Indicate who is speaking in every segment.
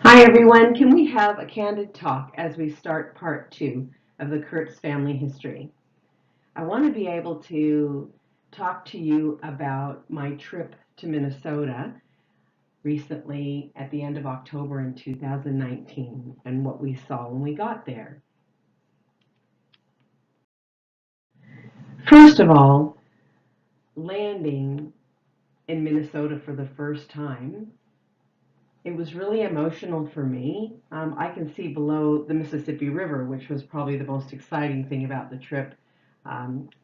Speaker 1: Hi everyone, can we have a candid talk as we start part 2 of the Kurtz family history? I want to be able to talk to you about my trip to Minnesota recently at the end of October in 2019 and what we saw when we got there. First of all, landing in Minnesota for the first time, it was really emotional for me. I can see below the Mississippi River, which was probably the most exciting thing about the trip,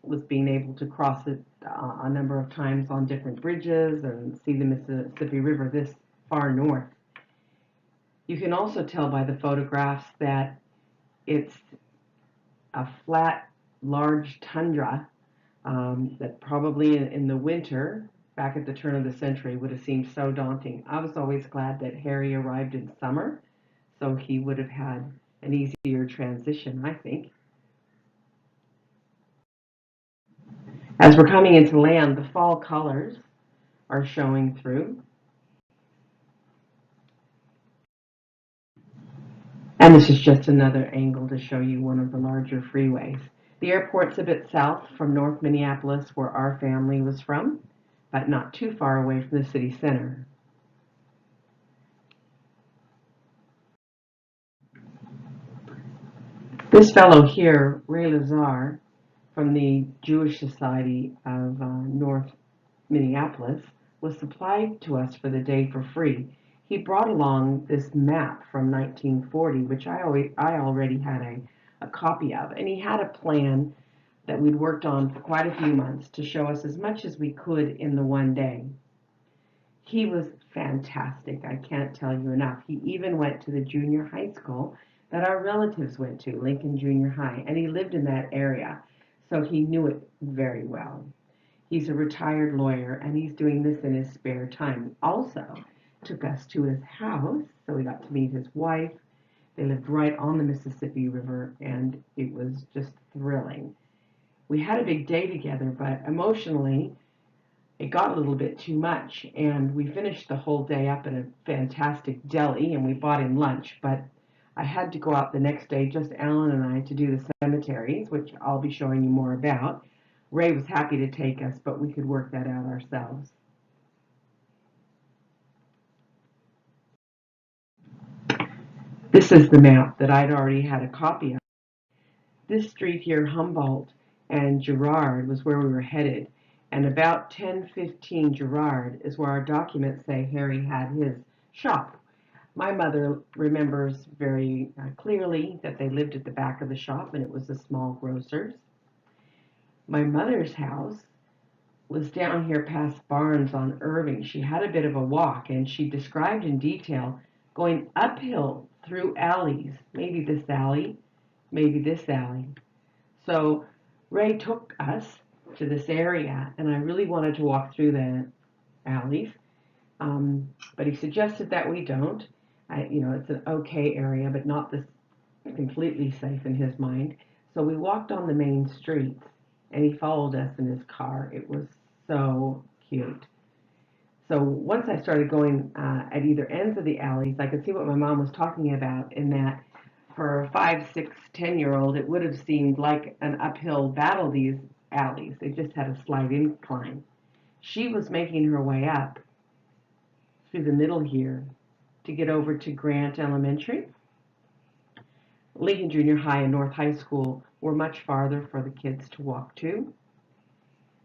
Speaker 1: was being able to cross it a number of times on different bridges and see the Mississippi River this far north. You can also tell by the photographs that it's a flat, large tundra that probably in the winter, back at the turn of the century, would have seemed so daunting. I was always glad that Harry arrived in summer, so he would have had an easier transition, I think. As we're coming into land, the fall colors are showing through. And this is just another angle to show you one of the larger freeways. The airport's a bit south from North Minneapolis, where our family was from, but not too far away from the city center. This fellow here, Ray Lazar, from the Jewish Society of North Minneapolis, was supplied to us for the day for free. He brought along this map from 1940, which I already had a copy of, and he had a plan that we'd worked on for quite a few months to show us as much as we could in the one day. He was fantastic. I can't tell you enough. He even went to the junior high school that our relatives went to, Lincoln Junior High, and he lived in that area, so he knew it very well. He's a retired lawyer, and he's doing this in his spare time. Also, took us to his house, so we got to meet his wife. They lived right on the Mississippi River, and it was just thrilling. We had a big day together, but emotionally, it got a little bit too much, and we finished the whole day up in a fantastic deli, and we bought him lunch, but I had to go out the next day, just Alan and I, to do the cemeteries, which I'll be showing you more about. Ray was happy to take us, but we could work that out ourselves. This is the map that I'd already had a copy of. This street here, Humboldt and Girard, was where we were headed, and about 10:15 Girard is where our documents say Harry had his shop. My mother remembers very clearly that they lived at the back of the shop, and it was a small grocer's. My mother's house was down here past Barnes on Irving. She had a bit of a walk, and she described in detail going uphill through alleys, maybe this alley, maybe this alley. So Ray took us to this area, and I really wanted to walk through the alleys, but he suggested that we don't. It's an okay area, but not this completely safe in his mind. So we walked on the main streets, and he followed us in his car. It was so cute. So once I started going at either ends of the alleys, I could see what my mom was talking about in that for a 5, 6, 10-year-old, it would have seemed like an uphill battle, these alleys. They just had a slight incline. She was making her way up through the middle here to get over to Grant Elementary. Lincoln Junior High and North High School were much farther for the kids to walk to.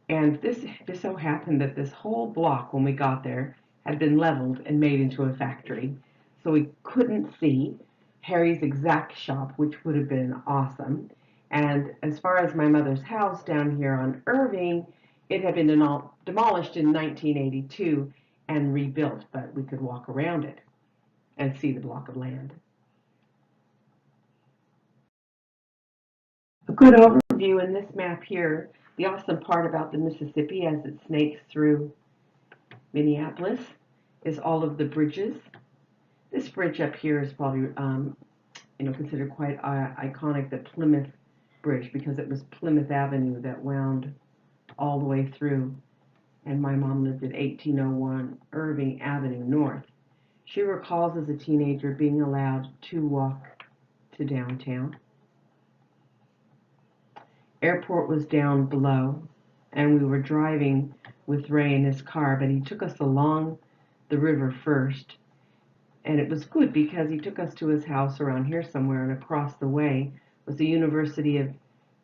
Speaker 1: And this just so happened that this whole block, when we got there, had been leveled and made into a factory. So we couldn't see Harry's exact shop, which would have been awesome. And as far as my mother's house down here on Irving, it had been demolished in 1982 and rebuilt, but we could walk around it and see the block of land. A good overview in this map here. The awesome part about the Mississippi as it snakes through Minneapolis is all of the bridges. This bridge up here is probably considered quite iconic, the Plymouth Bridge, because it was Plymouth Avenue that wound all the way through, and my mom lived at 1801 Irving Avenue North. She recalls as a teenager being allowed to walk to downtown. Airport was down below, and we were driving with Ray in his car, but he took us along the river first. And it was good because he took us to his house around here somewhere, and across the way was the University of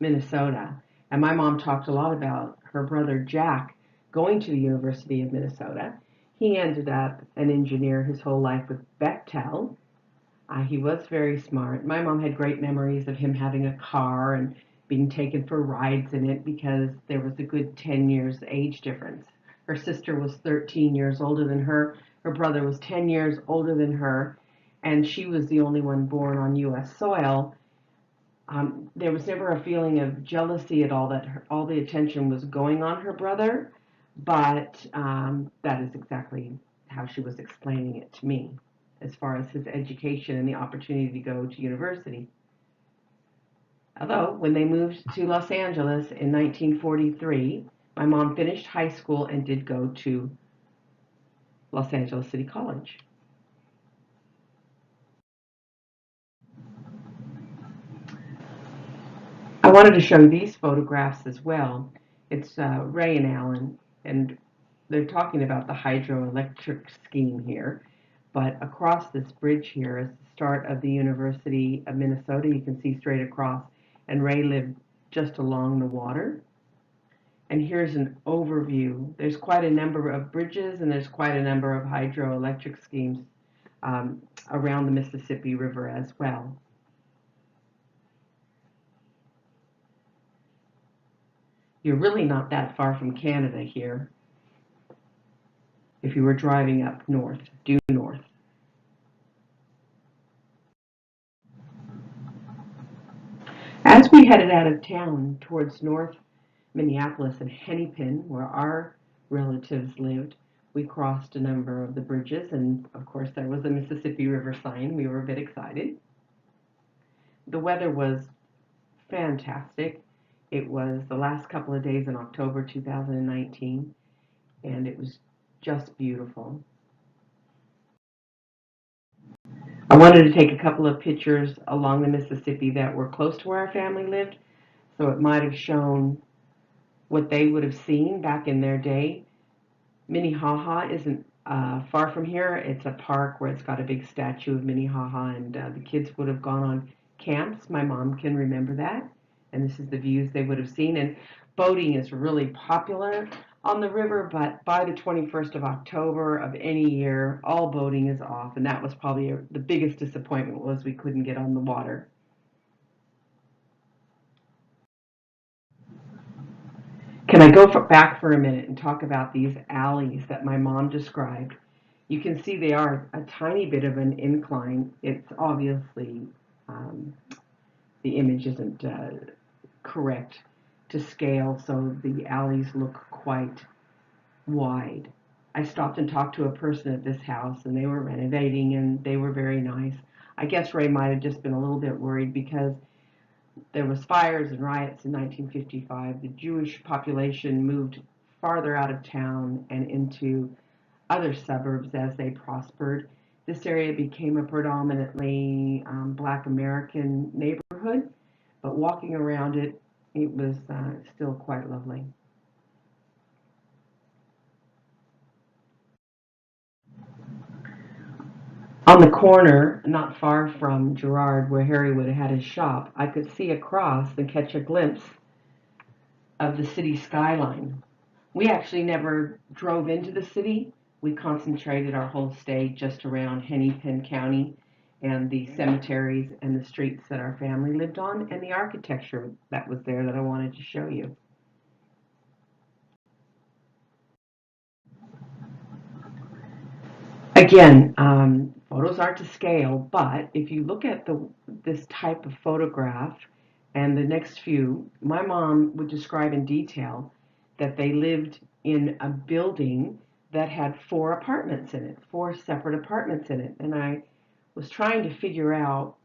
Speaker 1: Minnesota. And my mom talked a lot about her brother Jack going to the University of Minnesota. He ended up an engineer his whole life with Bechtel. He was very smart. My mom had great memories of him having a car and being taken for rides in it because there was a good 10 years age difference. Her sister was 13 years older than her. Her brother was 10 years older than her, and she was the only one born on U.S. soil. There was never a feeling of jealousy at all that all the attention was going on her brother, but that is exactly how she was explaining it to me as far as his education and the opportunity to go to university. Although, when they moved to Los Angeles in 1943, my mom finished high school and did go to Los Angeles City College. I wanted to show these photographs as well. It's Ray and Alan, and they're talking about the hydroelectric scheme here. But across this bridge here is the start of the University of Minnesota. You can see straight across, and Ray lived just along the water. And here's an overview. There's quite a number of bridges, and there's quite a number of hydroelectric schemes around the Mississippi River as well. You're really not that far from Canada here if you were driving up north, due north. As we headed out of town towards North Minneapolis and Hennepin, where our relatives lived, we crossed a number of the bridges, and of course there was a Mississippi River sign. We were a bit excited. The weather was fantastic. It was the last couple of days in October 2019, and it was just beautiful. I wanted to take a couple of pictures along the Mississippi that were close to where our family lived, so it might have shown what they would have seen back in their day. Minnehaha isn't far from here. It's a park where it's got a big statue of Minnehaha, and the kids would have gone on camps. My mom can remember that, and this is the views they would have seen. And boating is really popular on the river, but by the 21st of October of any year, all boating is off, and that was probably the biggest disappointment was we couldn't get on the water. Can I go back for a minute and talk about these alleys that my mom described? You can see they are a tiny bit of an incline. It's obviously, um, the image isn't correct to scale, so the alleys look quite wide. I stopped and talked to a person at this house, and they were renovating, and they were very nice. I guess Ray might have just been a little bit worried because there was fires and riots in 1955. The Jewish population moved farther out of town and into other suburbs as they prospered. This area became a predominantly Black American neighborhood, but walking around it, it was still quite lovely. On the corner, not far from Girard, where Harry would have had his shop, I could see across and catch a glimpse of the city skyline. We actually never drove into the city. We concentrated our whole stay just around Hennepin County and the cemeteries and the streets that our family lived on and the architecture that was there that I wanted to show you. Again, photos aren't to scale, but if you look at this type of photograph and the next few, my mom would describe in detail that they lived in a building that had four apartments in it, four separate apartments in it. And I was trying to figure out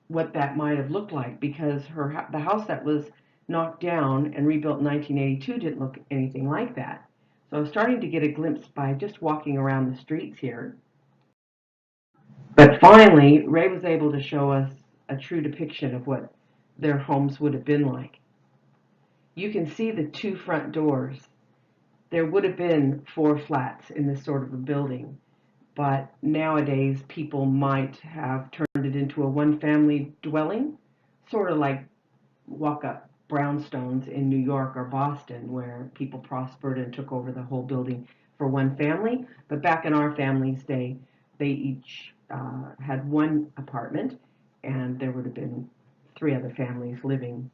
Speaker 1: what that might have looked like because the house that was knocked down and rebuilt in 1982 didn't look anything like that. So I was starting to get a glimpse by just walking around the streets here. But finally, Ray was able to show us a true depiction of what their homes would have been like. You can see the two front doors. There would have been four flats in this sort of a building, but nowadays people might have turned it into a one-family dwelling, sort of like walk-up brownstones in New York or Boston, where people prospered and took over the whole building for one family. But back in our family's day, they each had one apartment, and there would have been three other families living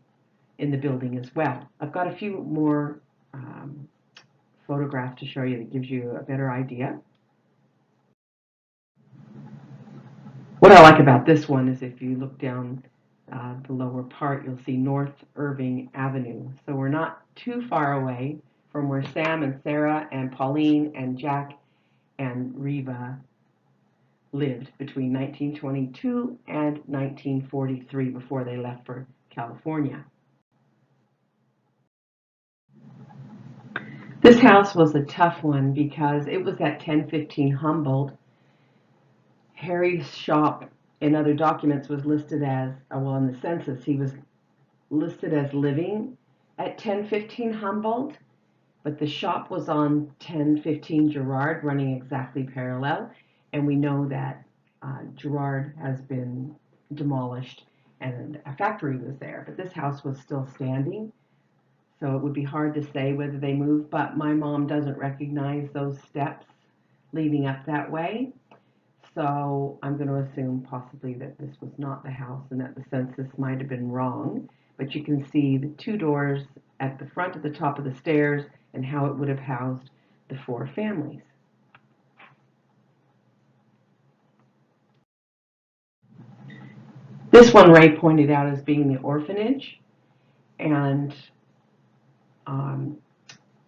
Speaker 1: in the building as well. I've got a few more um, photographs to show you that gives you a better idea. What I like about this one is if you look down the lower part, you'll see North Irving Avenue. So we're not too far away from where Sam and Sarah and Pauline and Jack and Reva lived between 1922 and 1943 before they left for California. This house was a tough one because it was at 1015 Humboldt. Harry's shop in other documents was listed as, well, in the census, he was listed as living at 1015 Humboldt, but the shop was on 1015 Girard, running exactly parallel, and we know that Girard has been demolished and a factory was there, but this house was still standing, so it would be hard to say whether they moved, but my mom doesn't recognize those steps leading up that way. So I'm going to assume possibly that this was not the house and that the census might have been wrong. But you can see the two doors at the front of the top of the stairs and how it would have housed the four families. This one Ray pointed out as being the orphanage, and um,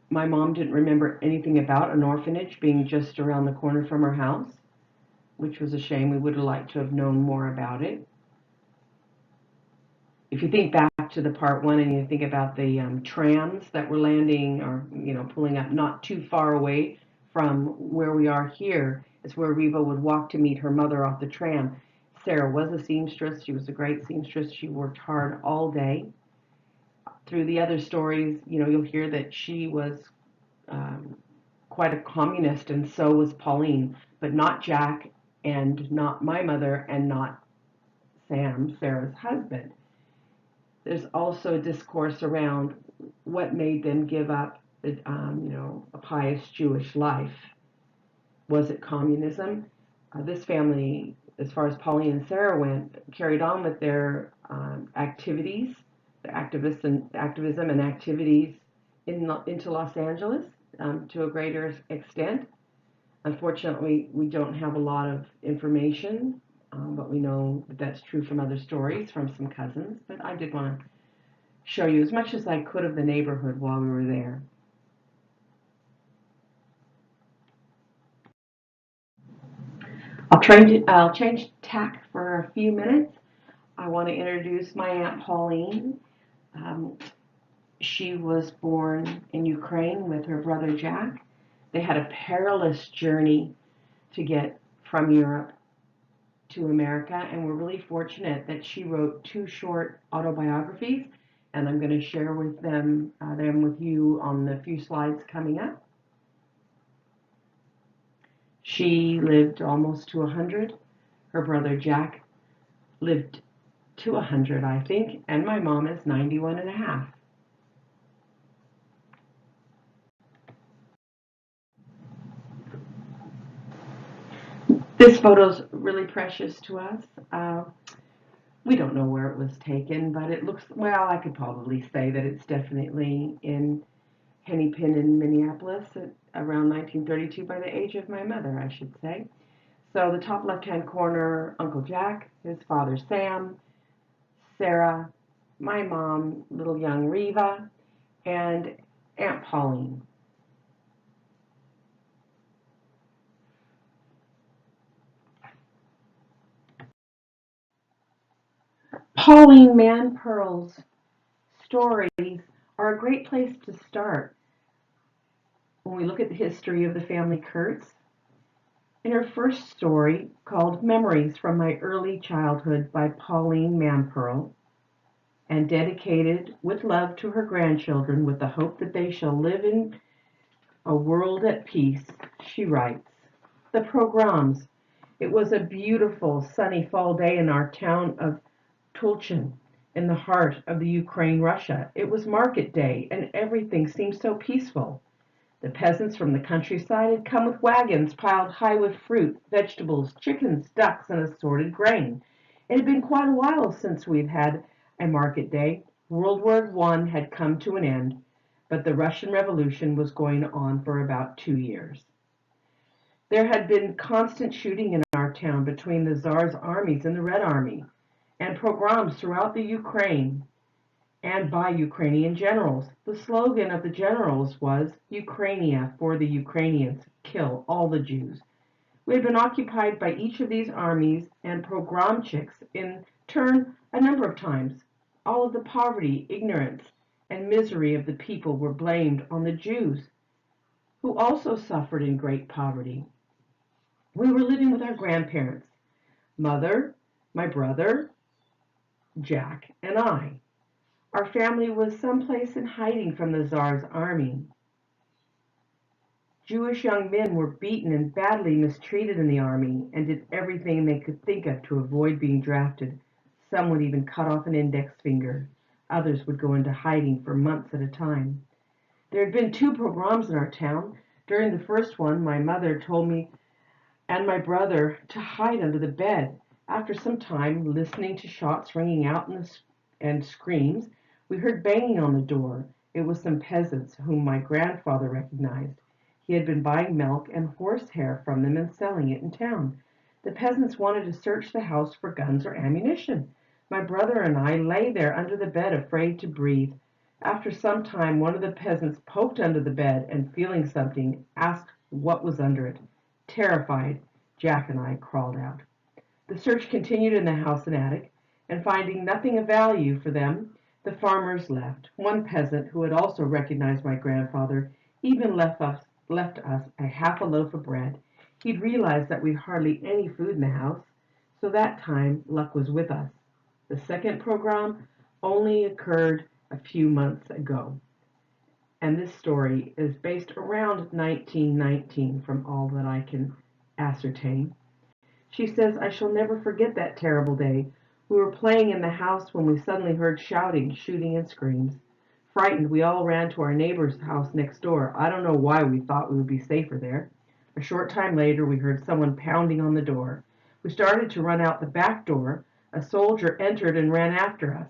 Speaker 1: my mom didn't remember anything about an orphanage being just around the corner from her house, which was a shame. We would have liked to have known more about it. If you think back to the part one and you think about the trams that were landing or pulling up not too far away from where we are here, is where Reva would walk to meet her mother off the tram. Sarah was a seamstress. She was a great seamstress. She worked hard all day. Through the other stories, you'll hear that she was um, quite a communist, and so was Pauline, but not Jack, and not my mother, and not Sam, Sarah's husband. There's also a discourse around what made them give up, a pious Jewish life. Was it communism? This family, as far as Pauline and Sarah went, carried on with their activities, their activism and activities into Los Angeles to a greater extent. Unfortunately, we don't have a lot of information, but we know that that's true from other stories from some cousins. But I did want to show you as much as I could of the neighborhood while we were there. I'll change tack for a few minutes. I want to introduce my Aunt Pauline. Um, she was born in Ukraine with her brother Jack. They had a perilous journey to get from Europe to America, and we're really fortunate that she wrote two short autobiographies, and I'm going to share with them with you on the few slides coming up. She lived almost to 100. Her brother Jack lived to 100, I think, and my mom is 91 and a half. This photo's really precious to us. We don't know where it was taken, but it looks, well, I could probably say that it's definitely in Hennepin in Minneapolis at around 1932 by the age of my mother, I should say. So the top left-hand corner, Uncle Jack, his father Sam, Sarah, my mom, little young Reva, and Aunt Pauline. Pauline Manpearl's stories are a great place to start when we look at the history of the family Kurtz. In her first story, called Memories from My Early Childhood by Pauline Mampearl, and dedicated with love to her grandchildren with the hope that they shall live in a world at peace, she writes, "The Pogroms. It was a beautiful sunny fall day in our town of Tulchin, in the heart of the Ukraine, Russia. It was market day, and everything seemed so peaceful. The peasants from the countryside had come with wagons piled high with fruit, vegetables, chickens, ducks, and assorted grain. It had been quite a while since we'd had a market day. World War I had come to an end, but the Russian Revolution was going on for about 2 years. There had been constant shooting in our town between the Tsar's armies and the Red Army, and pogroms throughout the Ukraine and by Ukrainian generals. The slogan of the generals was Ukrainia for the Ukrainians, kill all the Jews. We had been occupied by each of these armies and pogromchiks in turn a number of times. All of the poverty, ignorance, and misery of the people were blamed on the Jews, who also suffered in great poverty. We were living with our grandparents, mother, my brother, Jack, and I. Our family was someplace in hiding from the Tsar's army. Jewish young men were beaten and badly mistreated in the army and did everything they could think of to avoid being drafted. Some would even cut off an index finger. Others would go into hiding for months at a time. There had been 2 pogroms in our town. During the first one, my mother told me and my brother to hide under the bed. After some time, listening to shots ringing out and screams, we heard banging on the door. It was some peasants whom my grandfather recognized. He had been buying milk and horsehair from them and selling it in town. The peasants wanted to search the house for guns or ammunition. My brother and I lay there under the bed, afraid to breathe. After some time, one of the peasants poked under the bed and, feeling something, asked what was under it. Terrified, Jack and I crawled out. The search continued in the house and attic, and finding nothing of value for them, the farmers left. One peasant, who had also recognized my grandfather, even left us a half a loaf of bread. He'd realized that we'd hardly any food in the house, so that time luck was with us. The second pogrom only occurred a few months ago, and this story is based around 1919 from all that I can ascertain. She says, "I shall never forget that terrible day. We were playing in the house when we suddenly heard shouting, shooting, and screams. Frightened, we all ran to our neighbor's house next door. I don't know why we thought we would be safer there. A short time later, we heard someone pounding on the door. We started to run out the back door. A soldier entered and ran after us.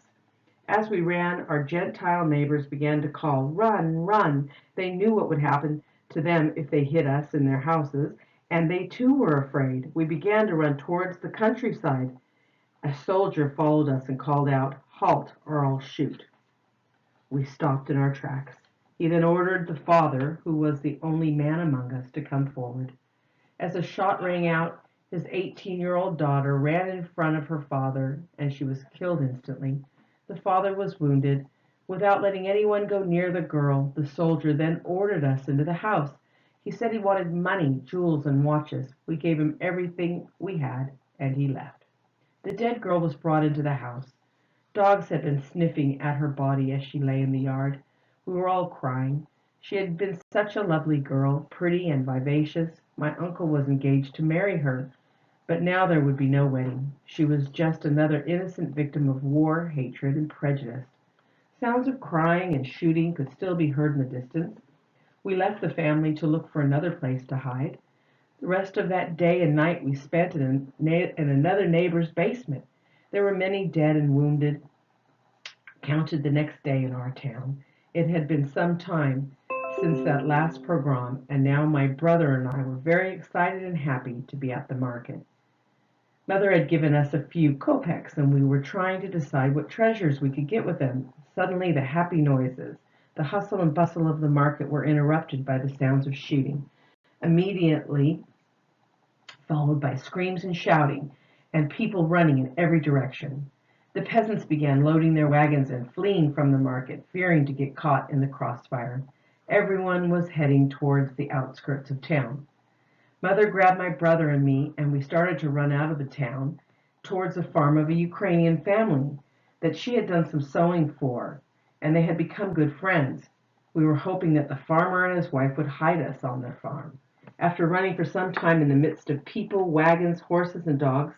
Speaker 1: As we ran, our Gentile neighbors began to call, 'Run, run!' They knew what would happen to them if they hid us in their houses, and they too were afraid. We began to run towards the countryside. A soldier followed us and called out, 'Halt, or I'll shoot.' We stopped in our tracks. He then ordered the father, who was the only man among us, to come forward. As a shot rang out, his 18-year-old daughter ran in front of her father, and she was killed instantly. The father was wounded. Without letting anyone go near the girl, the soldier then ordered us into the house. He said he wanted money, jewels, and watches. We gave him everything we had, and he left. The dead girl was brought into the house. Dogs had been sniffing at her body as she lay in the yard. We were all crying. She had been such a lovely girl, pretty and vivacious. My uncle was engaged to marry her, but now there would be no wedding. She was just another innocent victim of war, hatred, and prejudice. Sounds of crying and shooting could still be heard in the distance. We left the family to look for another place to hide. The rest of that day and night we spent in another neighbor's basement. There were many dead and wounded, counted the next day in our town. It had been some time since that last pogrom, and now my brother and I were very excited and happy to be at the market. Mother had given us a few kopecks, and we were trying to decide what treasures we could get with them. Suddenly the happy noises, the hustle and bustle of the market were interrupted by the sounds of shooting, immediately followed by screams and shouting, and people running in every direction. The peasants began loading their wagons and fleeing from the market, fearing to get caught in the crossfire. Everyone was heading towards the outskirts of town. Mother grabbed my brother and me, and we started to run out of the town towards the farm of a Ukrainian family that she had done some sewing for, and they had become good friends. We were hoping that the farmer and his wife would hide us on their farm. After running for some time in the midst of people, wagons, horses, and dogs,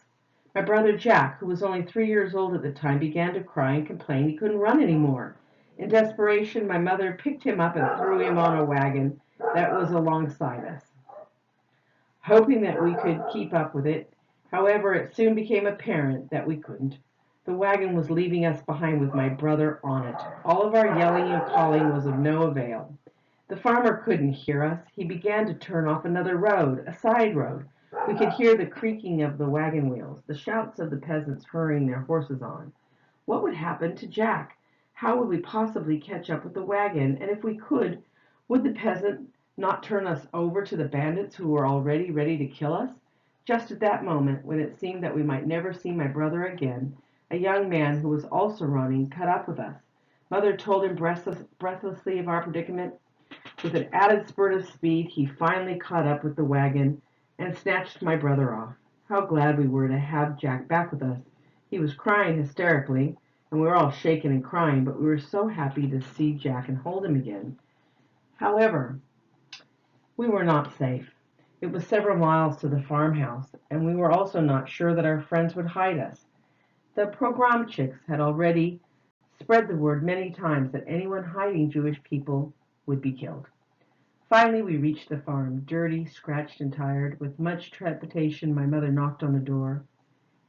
Speaker 1: my brother Jack, who was only 3 years old at the time, began to cry and complain he couldn't run anymore. In desperation, my mother picked him up and threw him on a wagon that was alongside us, hoping that we could keep up with it. However, it soon became apparent that we couldn't. The wagon was leaving us behind with my brother on it. All of our yelling and calling was of no avail. The farmer couldn't hear us. He began to turn off another road, a side road. We could hear the creaking of the wagon wheels, the shouts of the peasants hurrying their horses on. What would happen to Jack? How would we possibly catch up with the wagon? And if we could, would the peasant not turn us over to the bandits who were already ready to kill us? Just at that moment, when it seemed that we might never see my brother again, a young man who was also running caught up with us. Mother told him breathlessly of our predicament. With an added spurt of speed, he finally caught up with the wagon and snatched my brother off. How glad we were to have Jack back with us. He was crying hysterically, and we were all shaken and crying, but we were so happy to see Jack and hold him again. However, we were not safe. It was several miles to the farmhouse, and we were also not sure that our friends would hide us. The pogromchiks had already spread the word many times that anyone hiding Jewish people would be killed. Finally, we reached the farm, dirty, scratched, and tired. With much trepidation, my mother knocked on the door.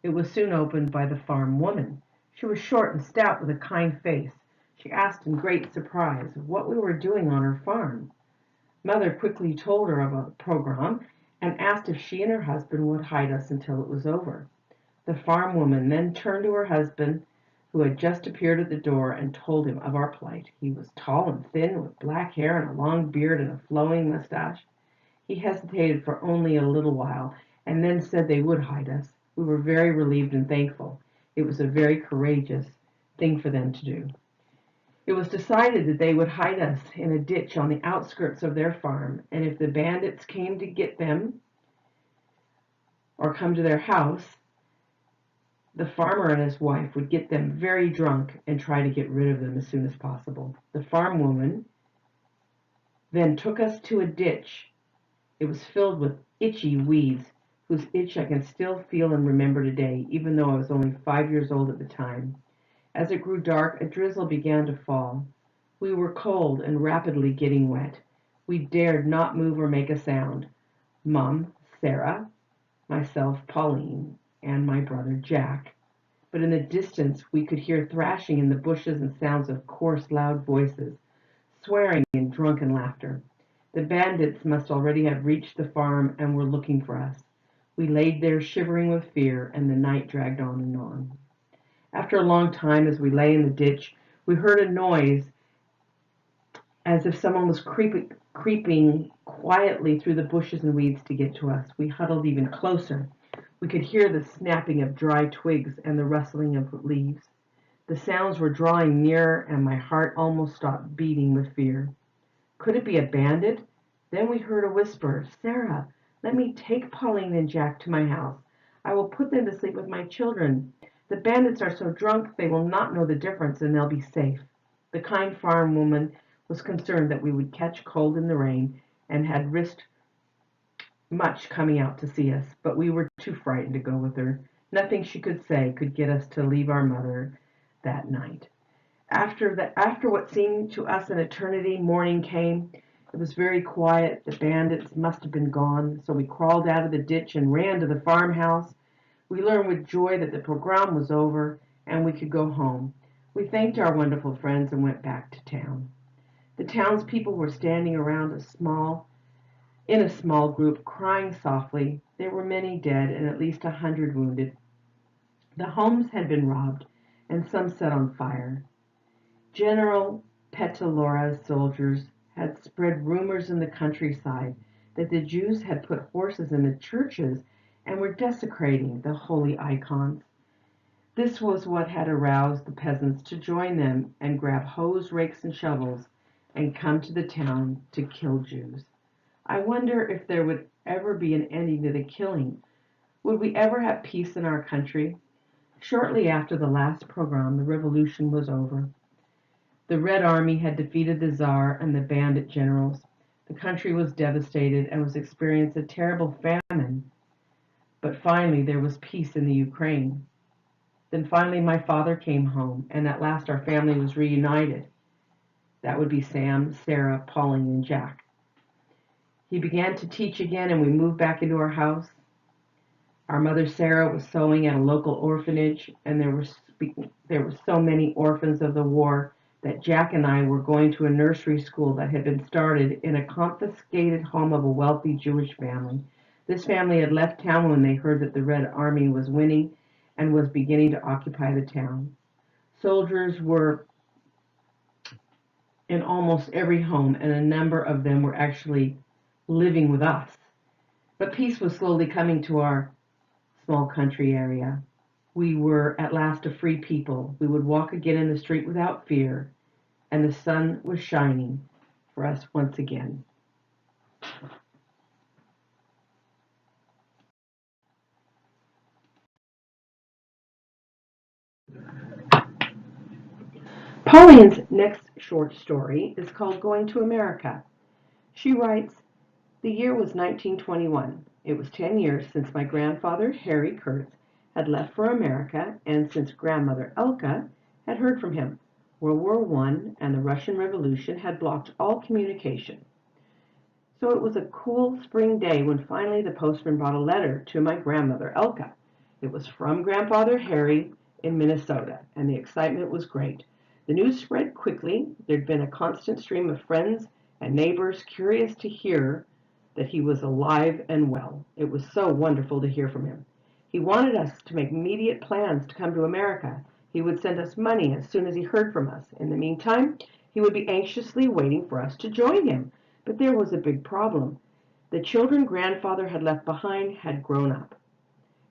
Speaker 1: It was soon opened by the farm woman. She was short and stout with a kind face. She asked in great surprise what we were doing on her farm. Mother quickly told her of a pogrom and asked if she and her husband would hide us until it was over. The farm woman then turned to her husband, who had just appeared at the door, and told him of our plight. He was tall and thin, with black hair and a long beard and a flowing mustache. He hesitated for only a little while, and then said they would hide us. We were very relieved and thankful. It was a very courageous thing for them to do. It was decided that they would hide us in a ditch on the outskirts of their farm, and if the bandits came to get them or come to their house, the farmer and his wife would get them very drunk and try to get rid of them as soon as possible. The farm woman then took us to a ditch. It was filled with itchy weeds, whose itch I can still feel and remember today, even though I was only 5 years old at the time. As it grew dark, a drizzle began to fall. We were cold and rapidly getting wet. We dared not move or make a sound. Mom, Sarah, myself, Pauline, and my brother Jack. But in the distance we could hear thrashing in the bushes and sounds of coarse, loud voices, swearing and drunken laughter. The bandits must already have reached the farm and were looking for us. We laid there shivering with fear, and the night dragged on and on. After a long time, as we lay in the ditch, we heard a noise as if someone was creeping quietly through the bushes and weeds to get to us. We huddled even closer. We could hear the snapping of dry twigs and the rustling of leaves. The sounds were drawing nearer, and my heart almost stopped beating with fear. Could it be a bandit? Then we heard a whisper, "Sarah, let me take Pauline and Jack to my house. I will put them to sleep with my children. The bandits are so drunk they will not know the difference, and they'll be safe." The kind farm woman was concerned that we would catch cold in the rain, and had risked much coming out to see us, but we were too frightened to go with her. Nothing she could say could get us to leave our mother that night. After what seemed to us an eternity, morning came. It was very quiet. The bandits must have been gone, so we crawled out of the ditch and ran to the farmhouse. We learned with joy that the pogrom was over and we could go home. We thanked our wonderful friends and went back to town. The townspeople were standing around in a small group, crying softly. There were many dead and at least 100 wounded. The homes had been robbed and some set on fire. General Petalora's soldiers had spread rumors in the countryside that the Jews had put horses in the churches and were desecrating the holy icons. This was what had aroused the peasants to join them and grab hoes, rakes, and shovels and come to the town to kill Jews. I wonder if there would ever be an ending to the killing? Would we ever have peace in our country? Shortly after the last pogrom, the revolution was over. The Red Army had defeated the Tsar and the bandit generals. The country was devastated and was experiencing a terrible famine. But finally, there was peace in the Ukraine. Then finally, my father came home, and at last our family was reunited. That would be Sam, Sarah, Pauline, and Jack. He began to teach again, and we moved back into our house. Our mother Sarah was sewing at a local orphanage, and there were so many orphans of the war that Jack and I were going to a nursery school that had been started in a confiscated home of a wealthy Jewish family. This family had left town when they heard that the Red Army was winning and was beginning to occupy the town. Soldiers were in almost every home, and a number of them were actually living with us. But peace was slowly coming to our small country area. We were at last a free people. We would walk again in the street without fear, and the sun was shining for us once again. Pauline's next short story is called Going to America. She writes, the year was 1921. It was 10 years since my grandfather, Harry Kurtz, had left for America, and since grandmother Elka had heard from him. World War I and the Russian Revolution had blocked all communication. So it was a cool spring day when finally the postman brought a letter to my grandmother Elka. It was from grandfather Harry in Minnesota, and the excitement was great. The news spread quickly. There'd been a constant stream of friends and neighbors curious to hear that he was alive and well. It was so wonderful to hear from him. He wanted us to make immediate plans to come to America. He would send us money as soon as he heard from us. In the meantime, he would be anxiously waiting for us to join him. But there was a big problem. The children grandfather had left behind had grown up.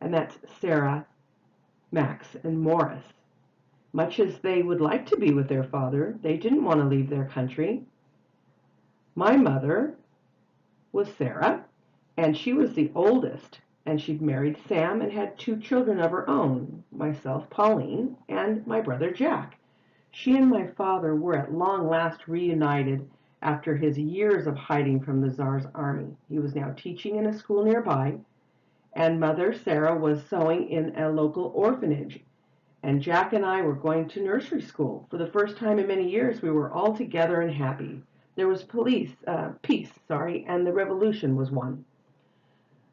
Speaker 1: And that's Sarah, Max, and Morris. Much as they would like to be with their father, they didn't want to leave their country. My mother was Sarah, and she was the oldest, and she'd married Sam and had 2 children of her own, myself, Pauline, and my brother Jack. She and my father were at long last reunited after his years of hiding from the Tsar's army. He was now teaching in a school nearby, and mother Sarah was sewing in a local orphanage, and Jack and I were going to nursery school. For the first time in many years, we were all together and happy. There was peace, and the revolution was won.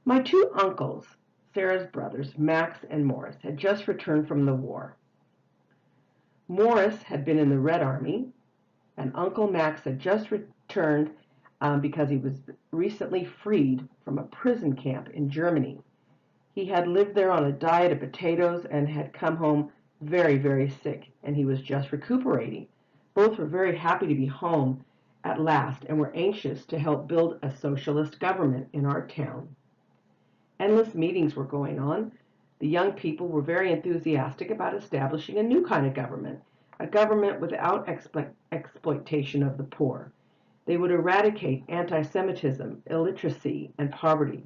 Speaker 1: My 2 uncles, Sarah's brothers, Max and Morris, had just returned from the war. Morris had been in the Red Army, and Uncle Max had just returned because he was recently freed from a prison camp in Germany. He had lived there on a diet of potatoes and had come home very, very sick, and he was just recuperating. Both were very happy to be home at last and were anxious to help build a socialist government in our town. Endless meetings were going on. The young people were very enthusiastic about establishing a new kind of government, a government without exploitation of the poor. They would eradicate anti-Semitism, illiteracy, and poverty.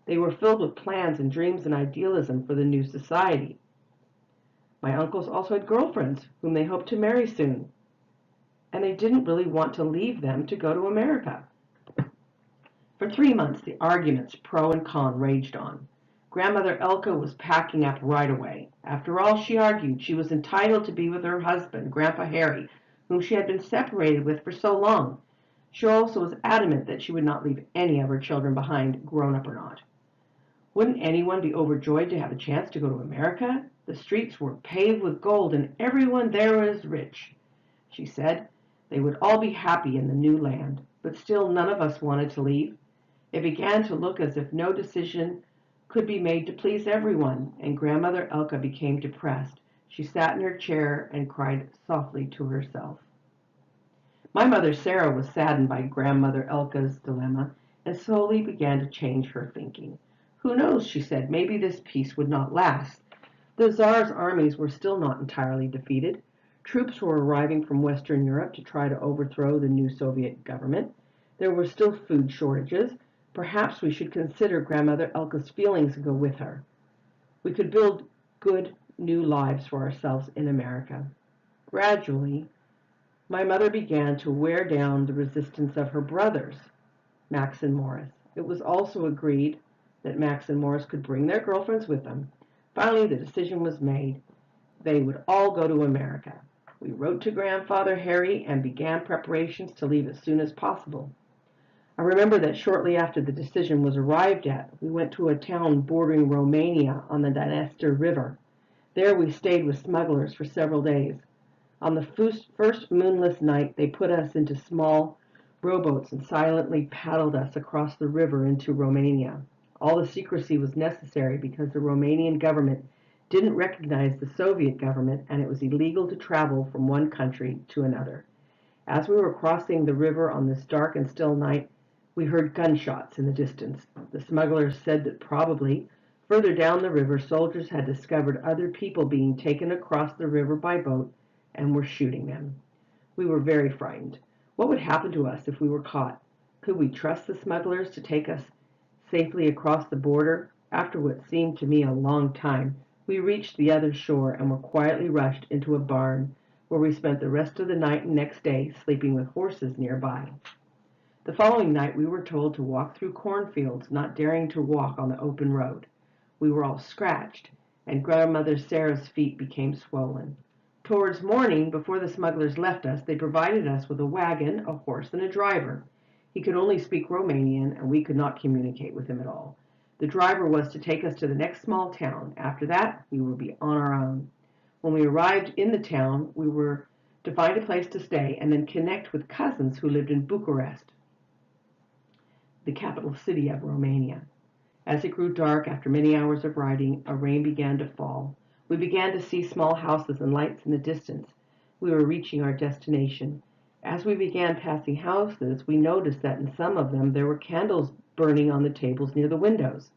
Speaker 1: They were filled with plans and dreams and idealism for the new society. My uncles also had girlfriends whom they hoped to marry soon, and they didn't really want to leave them to go to America. For 3 months, the arguments, pro and con, raged on. Grandmother Elka was packing up right away. After all, she argued, she was entitled to be with her husband, Grandpa Harry, whom she had been separated with for so long. She also was adamant that she would not leave any of her children behind, grown up or not. Wouldn't anyone be overjoyed to have a chance to go to America? The streets were paved with gold, and everyone there was rich. She said they would all be happy in the new land, but still none of us wanted to leave. It began to look as if no decision could be made to please everyone, and Grandmother Elka became depressed. She sat in her chair and cried softly to herself. My mother Sarah was saddened by Grandmother Elka's dilemma and slowly began to change her thinking. Who knows, she said, maybe this peace would not last. The Tsar's armies were still not entirely defeated. Troops were arriving from Western Europe to try to overthrow the new Soviet government. There were still food shortages. Perhaps we should consider Grandmother Elka's feelings and go with her. We could build good new lives for ourselves in America. Gradually, my mother began to wear down the resistance of her brothers, Max and Morris. It was also agreed that Max and Morris could bring their girlfriends with them. Finally, the decision was made. They would all go to America. We wrote to Grandfather Harry and began preparations to leave as soon as possible. I remember that shortly after the decision was arrived at, we went to a town bordering Romania on the Dniester River. There we stayed with smugglers for several days. On the first moonless night, they put us into small rowboats and silently paddled us across the river into Romania. All the secrecy was necessary because the Romanian government didn't recognize the Soviet government, and it was illegal to travel from one country to another. As we were crossing the river on this dark and still night, we heard gunshots in the distance. The smugglers said that probably further down the river, soldiers had discovered other people being taken across the river by boat and were shooting them. We were very frightened. What would happen to us if we were caught? Could we trust the smugglers to take us safely across the border? After what seemed to me a long time, we reached the other shore and were quietly rushed into a barn where we spent the rest of the night and next day sleeping with horses nearby. The following night we were told to walk through cornfields, not daring to walk on the open road. We were all scratched, and Grandmother Sarah's feet became swollen. Towards morning, before the smugglers left us, they provided us with a wagon, a horse, and a driver. He could only speak Romanian, and we could not communicate with him at all. The driver was to take us to the next small town. After that, we would be on our own. When we arrived in the town, we were to find a place to stay and then connect with cousins who lived in Bucharest, the capital city of Romania. As it grew dark after many hours of riding, a rain began to fall. We began to see small houses and lights in the distance. We were reaching our destination. As we began passing houses, we noticed that in some of them there were candles burning on the tables near the windows.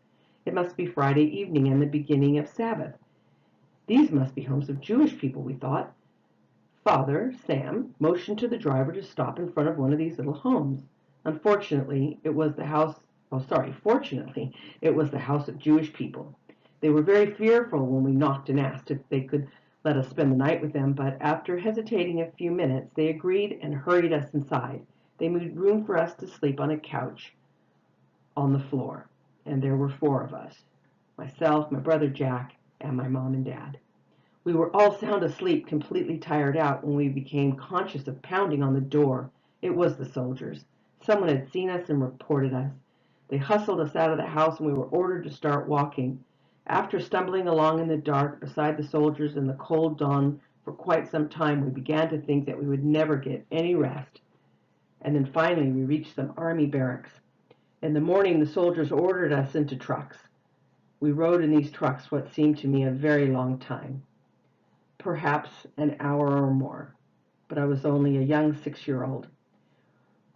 Speaker 1: It must be Friday evening and the beginning of Sabbath. These must be homes of Jewish people, we thought. Father, Sam, motioned to the driver to stop in front of one of these little homes. Fortunately, it was the house of Jewish people. They were very fearful when we knocked and asked if they could let us spend the night with them, but after hesitating a few minutes, they agreed and hurried us inside. They made room for us to sleep on a couch on the floor, and there were 4 of us: myself, my brother Jack, and my mom and dad. We were all sound asleep, completely tired out, when we became conscious of pounding on the door. It was the soldiers. Someone had seen us and reported us. They hustled us out of the house, and we were ordered to start walking. After stumbling along in the dark beside the soldiers in the cold dawn for quite some time, we began to think that we would never get any rest. And then finally we reached some army barracks. In the morning the soldiers ordered us into trucks. We rode in these trucks what seemed to me a very long time, perhaps an hour or more, but I was only a young 6-year-old.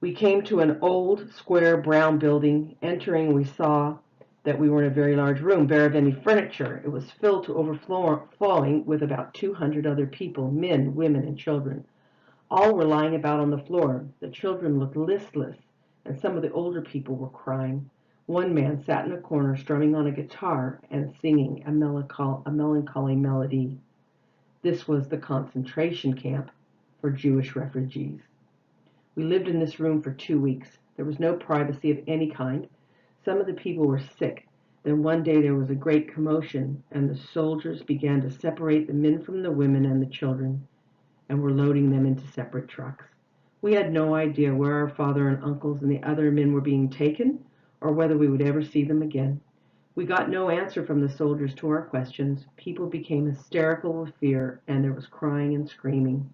Speaker 1: We came to an old, square, brown building. Entering, we saw that we were in a very large room, bare of any furniture. It was filled to overflowing with about 200 other people, men, women, and children. All were lying about on the floor. The children looked listless, and some of the older people were crying. One man sat in a corner strumming on a guitar and singing a melancholy melody. This was the concentration camp for Jewish refugees. We lived in this room for 2 weeks. There was no privacy of any kind. Some of the people were sick. Then one day there was a great commotion, and the soldiers began to separate the men from the women and the children, and were loading them into separate trucks. We had no idea where our father and uncles and the other men were being taken, or whether we would ever see them again. We got no answer from the soldiers to our questions. People became hysterical with fear, and there was crying and screaming.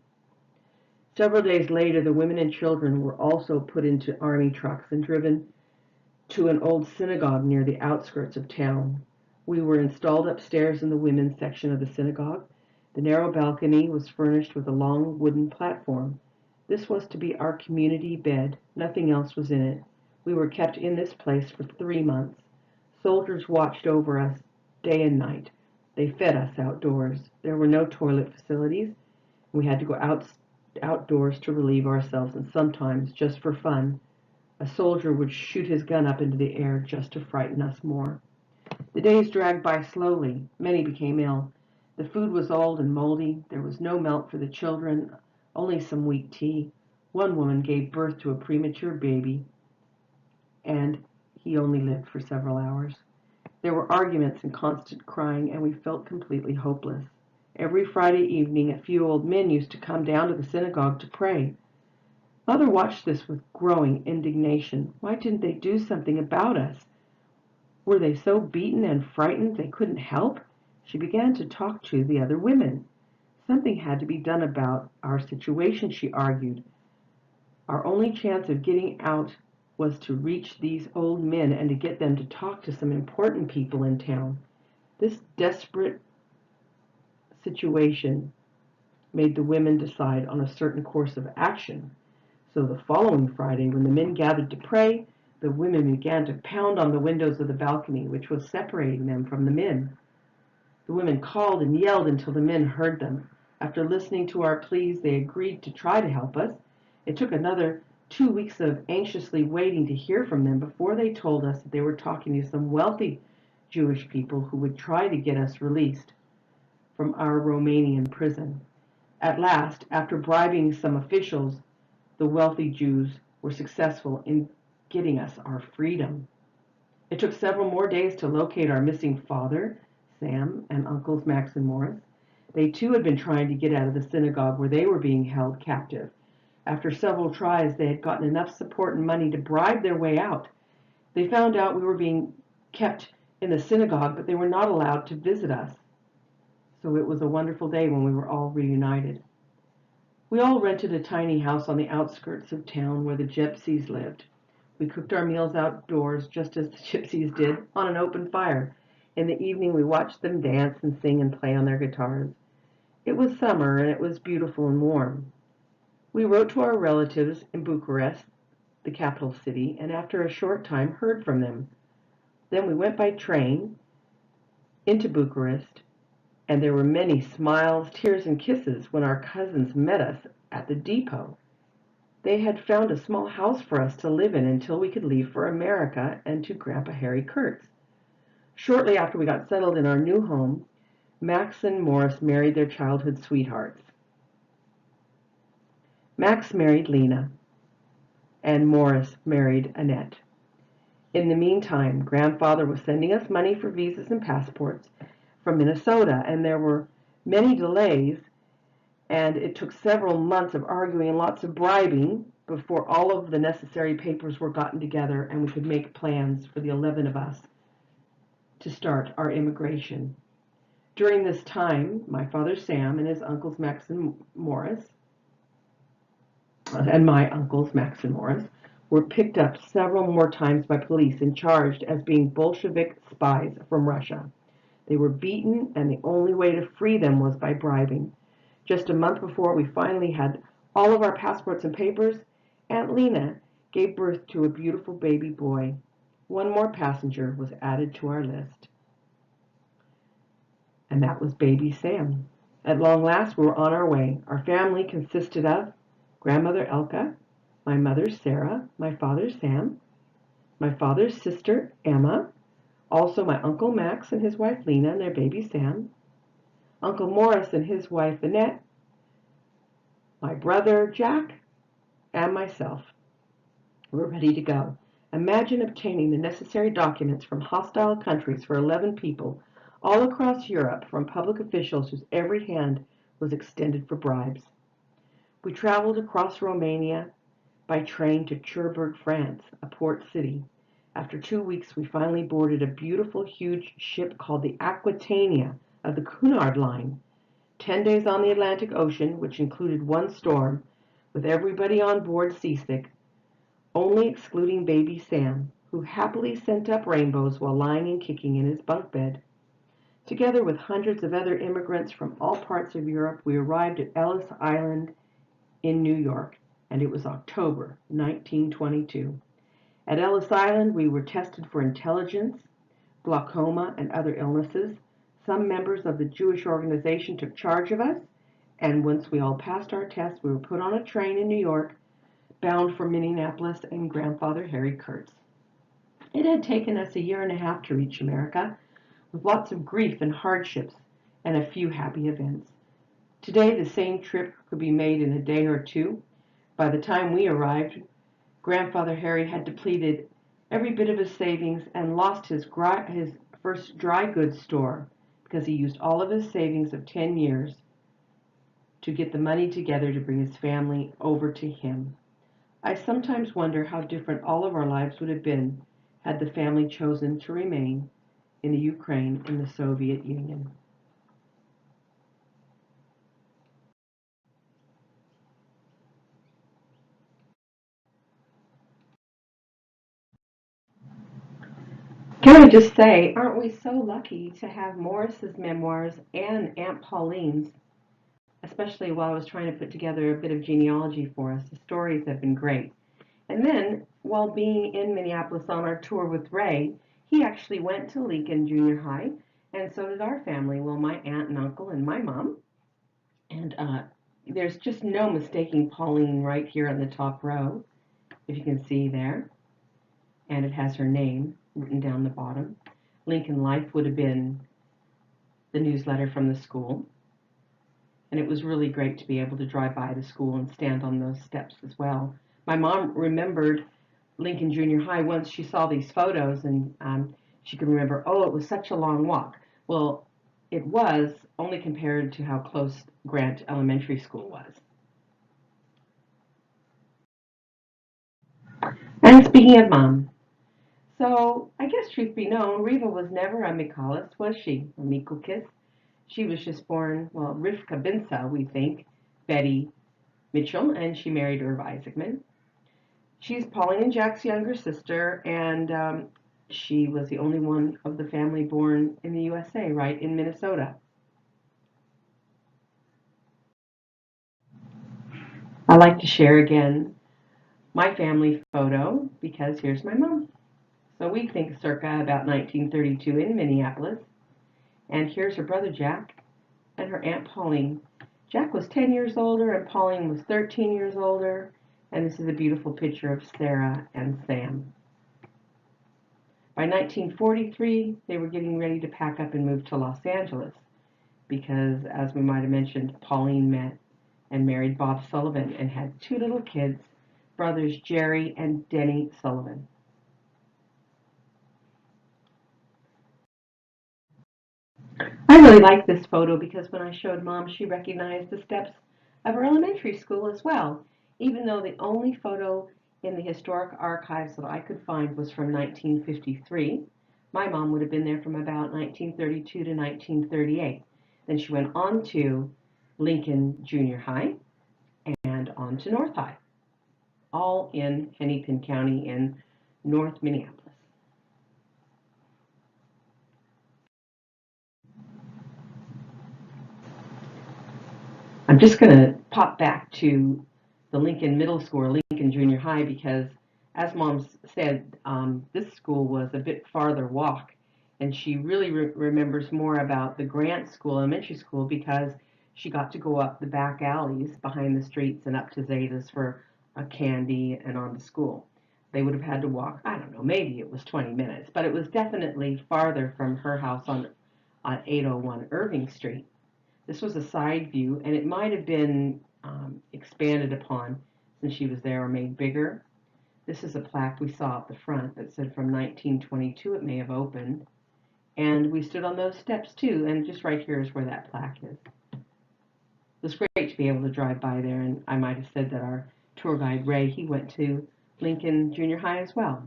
Speaker 1: Several days later, the women and children were also put into army trucks and driven to an old synagogue near the outskirts of town. We were installed upstairs in the women's section of the synagogue. The narrow balcony was furnished with a long wooden platform. This was to be our community bed. Nothing else was in it. We were kept in this place for 3 months. Soldiers watched over us day and night. They fed us outdoors. There were no toilet facilities. We had to go outdoors to relieve ourselves, and sometimes, just for fun, A soldier would shoot his gun up into the air just to frighten us more. The days dragged by slowly. Many became ill. The food was old and moldy. There was no milk for the children, only some weak tea. One woman gave birth to a premature baby, and he only lived for several hours. There were arguments and constant crying, and we felt completely hopeless. Every Friday evening, a few old men used to come down to the synagogue to pray. Mother watched this with growing indignation. Why didn't they do something about us? Were they so beaten and frightened they couldn't help? She began to talk to the other women. Something had to be done about our situation, she argued. Our only chance of getting out was to reach these old men and to get them to talk to some important people in town. This desperate situation made the women decide on a certain course of action. So the following Friday, when the men gathered to pray, the women began to pound on the windows of the balcony, which was separating them from the men. The women called and yelled until the men heard them. After listening to our pleas, they agreed to try to help us. It took another 2 weeks of anxiously waiting to hear from them before they told us that they were talking to some wealthy Jewish people who would try to get us released from our Romanian prison. At last, after bribing some officials, the wealthy Jews were successful in getting us our freedom. It took several more days to locate our missing father, Sam, and uncles Max and Morris. They too had been trying to get out of the synagogue where they were being held captive. After several tries, they had gotten enough support and money to bribe their way out. They found out we were being kept in the synagogue, but they were not allowed to visit us. So it was a wonderful day when we were all reunited. We all rented a tiny house on the outskirts of town where the gypsies lived. We cooked our meals outdoors, just as the gypsies did, on an open fire. In the evening, we watched them dance and sing and play on their guitars. It was summer, and it was beautiful and warm. We wrote to our relatives in Bucharest, the capital city, and after a short time heard from them. Then we went by train into Bucharest, and there were many smiles, tears, and kisses when our cousins met us at the depot. They had found a small house for us to live in until we could leave for America and to Grandpa Harry Kurtz. Shortly after we got settled in our new home, Max and Morris married their childhood sweethearts. Max married Lena, and Morris married Annette. In the meantime, Grandfather was sending us money for visas and passports from Minnesota, and there were many delays, and it took several months of arguing and lots of bribing before all of the necessary papers were gotten together and we could make plans for the 11 of us to start our immigration. During this time, my father Sam and his uncles Max and Morris, and my uncles Max and Morris, were picked up several more times by police and charged as being Bolshevik spies from Russia. They were beaten, and the only way to free them was by bribing. Just a month before we finally had all of our passports and papers, Aunt Lena gave birth to a beautiful baby boy. One more passenger was added to our list, and that was baby Sam. At long last, we were on our way. Our family consisted of grandmother Elka, my mother Sarah, my father Sam, my father's sister Emma, also my uncle Max and his wife Lena and their baby Sam, Uncle Morris and his wife Annette, my brother Jack, and myself. We're ready to go. Imagine obtaining the necessary documents from hostile countries for 11 people all across Europe from public officials whose every hand was extended for bribes. We traveled across Romania by train to Cherbourg, France, a port city. After 2 weeks, we finally boarded a beautiful, huge ship called the Aquitania of the Cunard Line. 10 days on the Atlantic Ocean, which included one storm, with everybody on board seasick, only excluding baby Sam, who happily sent up rainbows while lying and kicking in his bunk bed. Together with hundreds of other immigrants from all parts of Europe, we arrived at Ellis Island in New York, and it was October 1922. At Ellis Island, we were tested for intelligence, glaucoma, and other illnesses. Some members of the Jewish organization took charge of us, and once we all passed our tests, we were put on a train in New York bound for Minneapolis and grandfather Harry Kurtz. It had taken us a year and a half to reach America, with lots of grief and hardships and a few happy events. Today, the same trip could be made in a day or two. By the time we arrived, grandfather Harry had depleted every bit of his savings and lost his first dry goods store because he used all of his savings of 10 years to get the money together to bring his family over to him. I sometimes wonder how different all of our lives would have been had the family chosen to remain in the Ukraine in the Soviet Union. Can I just say, aren't we so lucky to have Morris's memoirs and Aunt Pauline's, especially while I was trying to put together a bit of genealogy for us. The stories have been great. And then, while being in Minneapolis on our tour with Ray, he actually went to Lincoln Junior High, and so did our family. Well, my aunt and uncle and my mom. And there's just no mistaking Pauline right here on the top row, if you can see there. And it has her name written down the bottom. Lincoln Life would have been the newsletter from the school. And it was really great to be able to drive by the school and stand on those steps as well. My mom remembered Lincoln Junior High once she saw these photos, and she could remember, oh, it was such a long walk. Well, it was, only compared to how close Grant Elementary School was. And speaking of mom, so I guess truth be known, Reva was never a Michalis, was she? A Mikukis? She was just born, well, Rivka Binsa, we think, Betty Mitchell, and she married Irv Isaacman. She's Pauline and Jack's younger sister, and she was the only one of the family born in the USA, right, in Minnesota. I like to share again my family photo because here's my mom. So we think circa about 1932 in Minneapolis. And here's her brother Jack and her Aunt Pauline. Jack was 10 years older and Pauline was 13 years older. And this is a beautiful picture of Sarah and Sam. By 1943, they were getting ready to pack up and move to Los Angeles because, as we might have mentioned, Pauline met and married Bob Sullivan and had two little kids, brothers Jerry and Denny Sullivan. I really like this photo because when I showed Mom, she recognized the steps of her elementary school as well, even though the only photo in the historic archives that I could find was from 1953. My mom would have been there from about 1932 to 1938. Then she went on to Lincoln Junior High and on to North High, all in Hennepin County in North Minneapolis. I'm just going to pop back to the Lincoln Middle School or Lincoln Junior High because, as Mom said, this school was a bit farther walk, and she really remembers more about the Grant School Elementary School because she got to go up the back alleys behind the streets and up to Zeta's for a candy and on to school. They would have had to walk, I don't know, maybe it was 20 minutes, but it was definitely farther from her house on 801 Irving Street. This was a side view, and it might have been expanded upon since she was there or made bigger. This is a plaque we saw at the front that said from 1922 it may have opened. And we stood on those steps too, and just right here is where that plaque is. It was great to be able to drive by there, and I might have said that our tour guide, Ray, he went to Lincoln Junior High as well.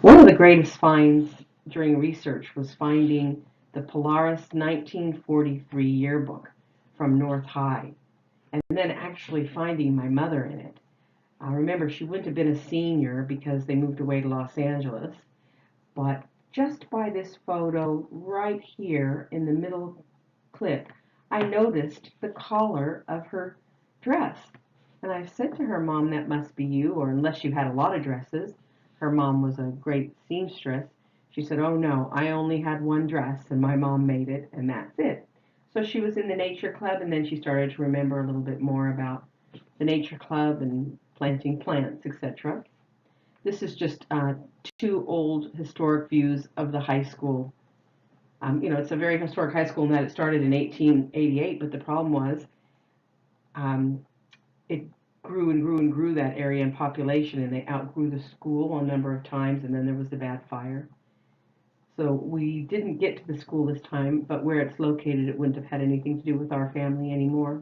Speaker 1: One of the greatest finds during research was finding the Polaris 1943 yearbook from North High, and then actually finding my mother in it. I remember she wouldn't have been a senior because they moved away to Los Angeles, but just by this photo right here in the middle clip, I noticed the collar of her dress. And I said to her, Mom, that must be you, or unless you had a lot of dresses. Her mom was a great seamstress. She said, oh no, I only had one dress and my mom made it and that's it. So she was in the nature club, and then she started to remember a little bit more about the nature club and planting plants, etc. This is just two old historic views of the high school. It's a very historic high school in that it started in 1888, but the problem was um, it grew and grew and grew that area in population, and they outgrew the school a number of times, and then there was the bad fire. So we didn't get to the school this time, but where it's located, it wouldn't have had anything to do with our family anymore.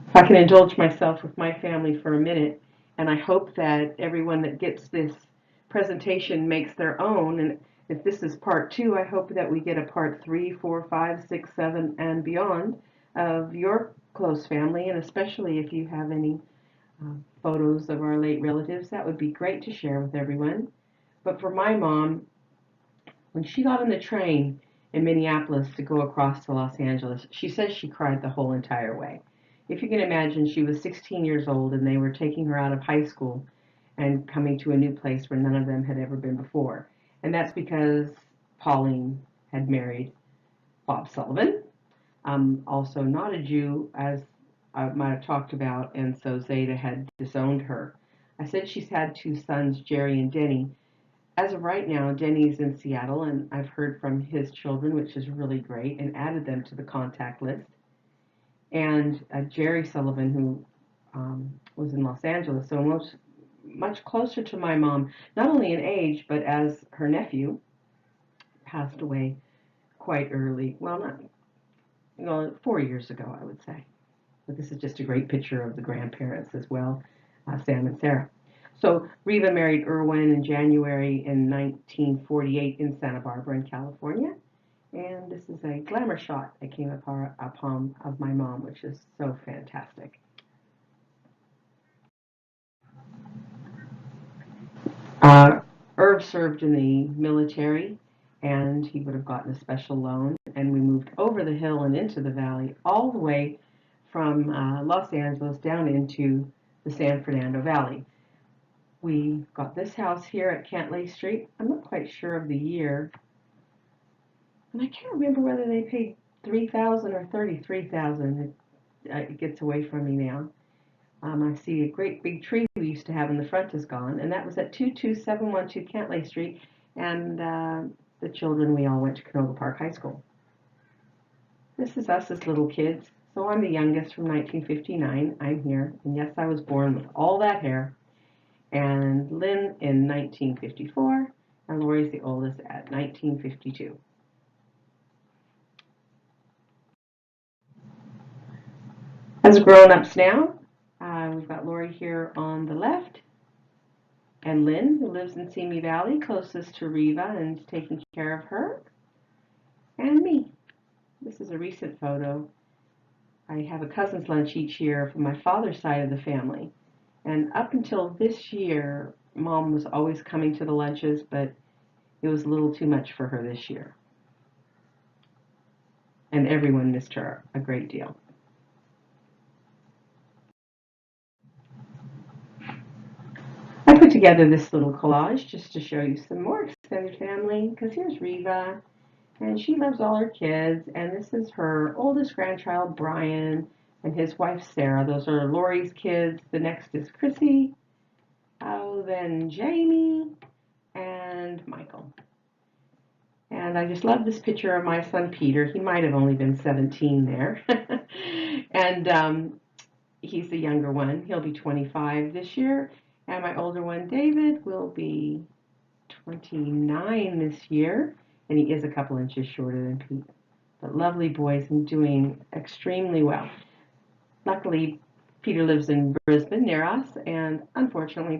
Speaker 1: If I can indulge myself with my family for a minute, and I hope that everyone that gets this presentation makes their own. And if this is part two, I hope that we get a part 3, 4, 5, 6, 7, and beyond of your close family, and especially if you have any photos of our late relatives, that would be great to share with everyone. But for my mom, when she got on the train in Minneapolis to go across to Los Angeles, she says she cried the whole entire way. If you can imagine, she was 16 years old and they were taking her out of high school and coming to a new place where none of them had ever been before. And that's because Pauline had married Bob Sullivan, also not a Jew, as I might have talked about, and so Zeta had disowned her. I said she's had two sons, Jerry and Denny. As of right now, Denny's in Seattle, and I've heard from his children, which is really great, and added them to the contact list. And Jerry Sullivan, who was in Los Angeles, so much closer to my mom, not only in age, but as her nephew passed away quite early. Well, not 4 years ago, I would say. But this is just a great picture of the grandparents as well, Sam and Sarah. So Reva married Irwin in January in 1948 in Santa Barbara in California. And this is a glamour shot I came upon of my mom, which is so fantastic. Uh, Irv served in the military, and he would have gotten a special loan. And we moved over the hill and into the valley, all the way from Los Angeles down into the San Fernando Valley. We got this house here at Cantley Street. I'm not quite sure of the year, and I can't remember whether they paid $3,000 or $33,000. It gets away from me now. I see a great big tree we used to have in the front is gone, and that was at 22712 Cantley Street, and the children, we all went to Canoga Park High School. This is us as little kids. So I'm the youngest from 1959. I'm here, and yes, I was born with all that hair. And Lynn in 1954, and Lori's the oldest at 1952. As grown-ups now, we've got Lori here on the left, and Lynn, who lives in Simi Valley, closest to Reva and taking care of her, and me. This is a recent photo. I have a cousin's lunch each year from my father's side of the family. And up until this year, Mom was always coming to the lunches, but it was a little too much for her this year. And everyone missed her a great deal. I put together this little collage just to show you some more extended family, because here's Reva, and she loves all her kids, and this is her oldest grandchild, Brian, and his wife, Sarah. Those are Lori's kids. The next is Chrissy, then Jamie, and Michael. And I just love this picture of my son, Peter. He might have only been 17 there. And he's the younger one. He'll be 25 this year. And my older one, David, will be 29 this year. And he is a couple inches shorter than Pete. But lovely boys and doing extremely well. Luckily, Peter lives in Brisbane near us. And unfortunately,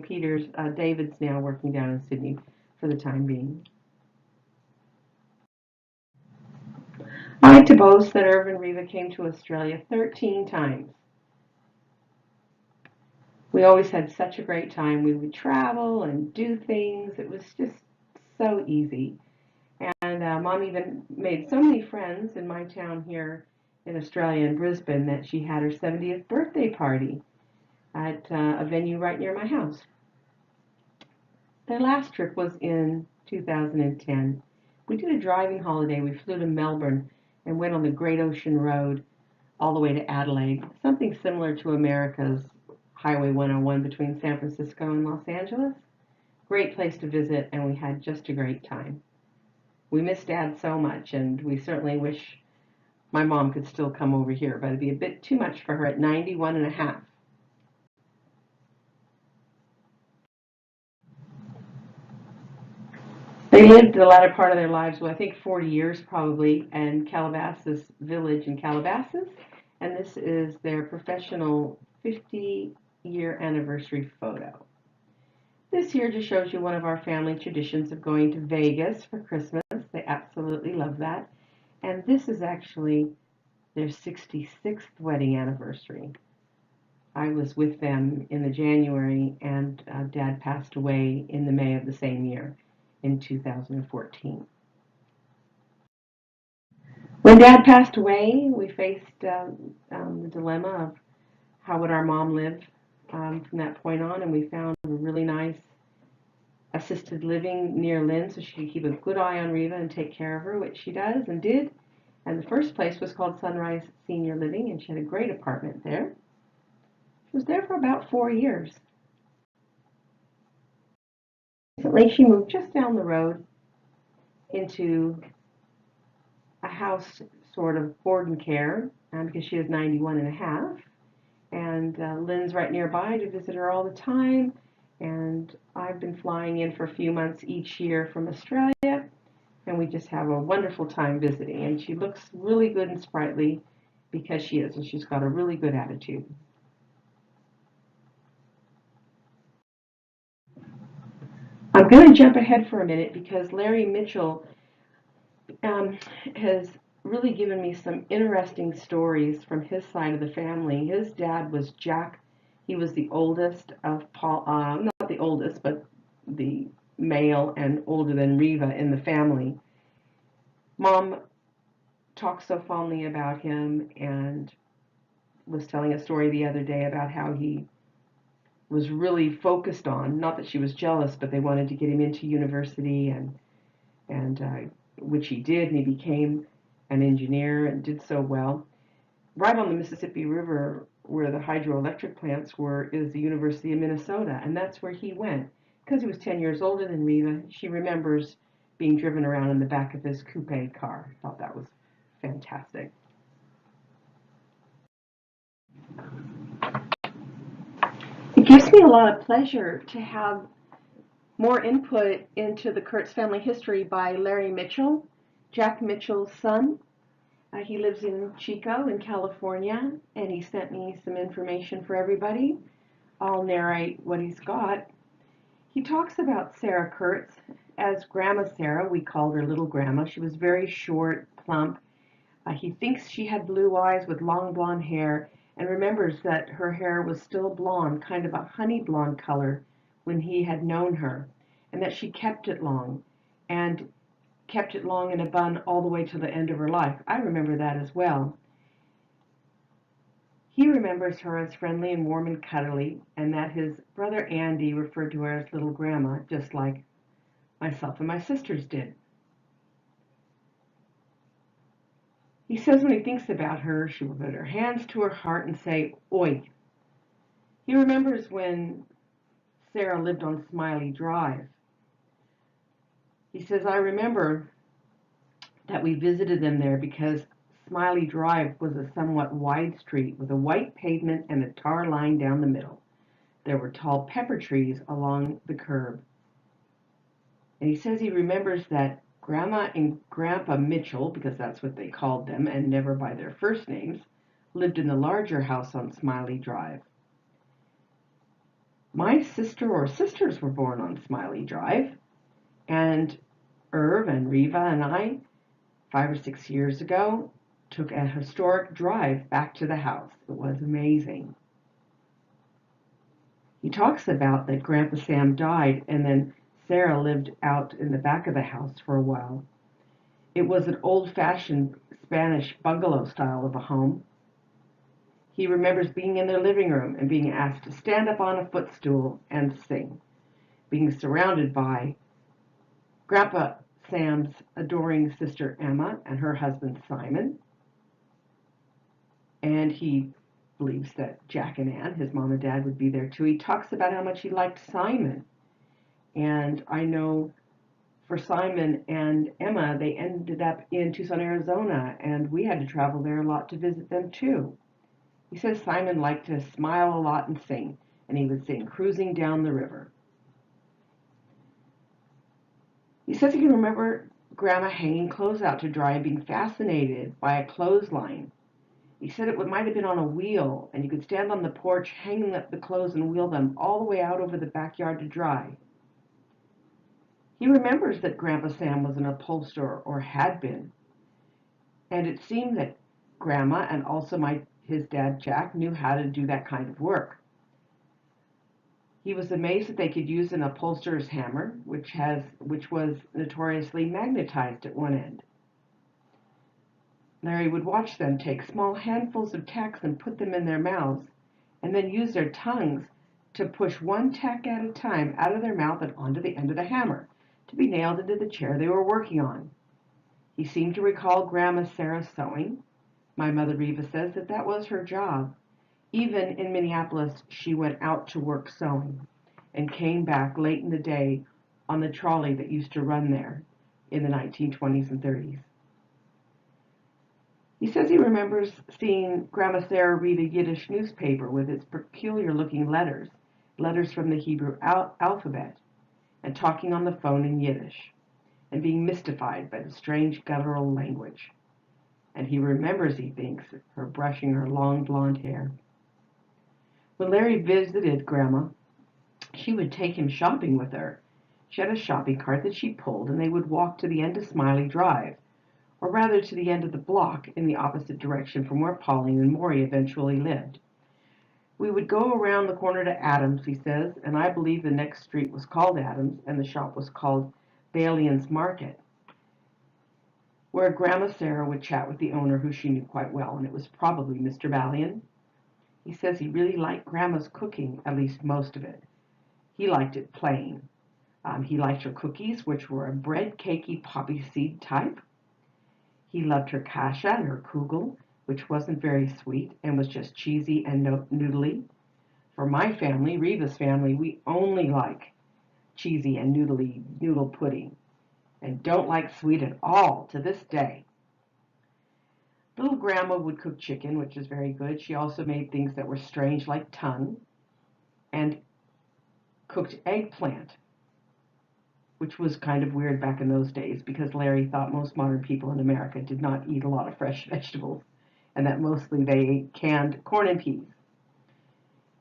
Speaker 1: David's now working down in Sydney for the time being. I like to boast that Irv and Reva came to Australia 13 times. We always had such a great time. We would travel and do things. It was just so easy. And Mom even made so many friends in my town here in Australia, in Brisbane, that she had her 70th birthday party at a venue right near my house. Their last trip was in 2010. We did a driving holiday. We flew to Melbourne and went on the Great Ocean Road all the way to Adelaide, something similar to America's Highway 101 between San Francisco and Los Angeles. Great place to visit, and we had just a great time. We miss Dad so much, and we certainly wish my mom could still come over here, but it'd be a bit too much for her at 91 and a half. They lived the latter part of their lives, well, I think 40 years probably, in Calabasas Village in Calabasas, and this is their professional 50-year anniversary photo. This here just shows you one of our family traditions of going to Vegas for Christmas. They absolutely love that. And this is actually their 66th wedding anniversary. I was with them in the January, and Dad passed away in the May of the same year, in 2014. When Dad passed away, we faced the dilemma of how would our mom live from that point on, and we found a really nice assisted living near Lynn so she could keep a good eye on Reva and take care of her, which she does and did. And the first place was called Sunrise Senior Living, and she had a great apartment there. She was there for about 4 years. Recently, she moved just down the road into a house sort of board and care because she is 91 and a half. And Lynn's right nearby to visit her all the time. And I've been flying in for a few months each year from Australia. And we just have a wonderful time visiting. And she looks really good and sprightly because she is. And she's got a really good attitude. I'm going to jump ahead for a minute because Larry Mitchell has really given me some interesting stories from his side of the family. His dad was Jack. He was the oldest of Paul, not the oldest, but the male and older than Reva in the family. Mom talks so fondly about him and was telling a story the other day about how he was really focused on, not that she was jealous, but they wanted to get him into university, and which he did, and he became an engineer and did so well. Right on the Mississippi River, where the hydroelectric plants were, is the University of Minnesota, and that's where he went. Because he was 10 years older than Reva, she remembers being driven around in the back of his coupe car. I thought that was fantastic. It gives me a lot of pleasure to have more input into the Kurtz family history by Larry Mitchell, Jack Mitchell's son. He lives in Chico in California, and he sent me some information for everybody. I'll narrate what he's got. He talks about Sarah Kurtz as Grandma Sarah. We called her Little Grandma. She was very short, plump. He thinks she had blue eyes with long blonde hair, and remembers that her hair was still blonde, kind of a honey blonde color when he had known her, and that she kept it long, and kept it long in a bun all the way to the end of her life. I remember that as well. He remembers her as friendly and warm and cuddly, and that his brother Andy referred to her as Little Grandma, just like myself and my sisters did. He says when he thinks about her, she will put her hands to her heart and say, "Oi." He remembers when Sarah lived on Smiley Drive. He says, "I remember that we visited them there because Smiley Drive was a somewhat wide street with a white pavement and a tar line down the middle. There were tall pepper trees along the curb." And he says he remembers that Grandma and Grandpa Mitchell, because that's what they called them and never by their first names, lived in the larger house on Smiley Drive. My sister or sisters were born on Smiley Drive, and Irv and Reva and I, 5 or 6 years ago, took a historic drive back to the house. It was amazing. He talks about that Grandpa Sam died and then Sarah lived out in the back of the house for a while. It was an old-fashioned Spanish bungalow style of a home. He remembers being in their living room and being asked to stand up on a footstool and sing, being surrounded by Grandpa Sam's adoring sister Emma and her husband Simon, and he believes that Jack and Ann, his mom and dad, would be there too. He talks about how much he liked Simon, and I know for Simon and Emma, they ended up in Tucson, Arizona, and we had to travel there a lot to visit them too. He says Simon liked to smile a lot and sing, and he would sing Cruising Down the River. He says he can remember Grandma hanging clothes out to dry and being fascinated by a clothesline. He said it might have been on a wheel, and you could stand on the porch hanging up the clothes and wheel them all the way out over the backyard to dry. He remembers that Grandpa Sam was an upholsterer, or had been, and it seemed that Grandma and also his dad Jack knew how to do that kind of work. He was amazed that they could use an upholsterer's hammer, which was notoriously magnetized at one end. Larry would watch them take small handfuls of tacks and put them in their mouths, and then use their tongues to push one tack at a time out of their mouth and onto the end of the hammer, to be nailed into the chair they were working on. He seemed to recall Grandma Sarah sewing. My mother Reva says that was her job. Even in Minneapolis, she went out to work sewing and came back late in the day on the trolley that used to run there in the 1920s and 30s. He says he remembers seeing Grandma Sarah read a Yiddish newspaper with its peculiar-looking letters from the Hebrew alphabet, and talking on the phone in Yiddish, and being mystified by the strange guttural language. And he remembers, he thinks, her brushing her long blonde hair. When Larry visited Grandma, she would take him shopping with her. She had a shopping cart that she pulled, and they would walk to the end of Smiley Drive, or rather to the end of the block in the opposite direction from where Pauline and Maury eventually lived. We would go around the corner to Adams, he says, and I believe the next street was called Adams, and the shop was called Balian's Market, where Grandma Sarah would chat with the owner, who she knew quite well, and it was probably Mr. Balian. He says he really liked Grandma's cooking, at least most of it. He liked it plain. He liked her cookies, which were a bread cakey poppy seed type. He loved her kasha and her kugel, which wasn't very sweet and was just cheesy and noodly. For my family, Reva's family, we only like cheesy and noodly noodle pudding and don't like sweet at all to this day. Little Grandma would cook chicken, which is very good. She also made things that were strange, like tongue, and cooked eggplant, which was kind of weird back in those days because Larry thought most modern people in America did not eat a lot of fresh vegetables and that mostly they ate canned corn and peas.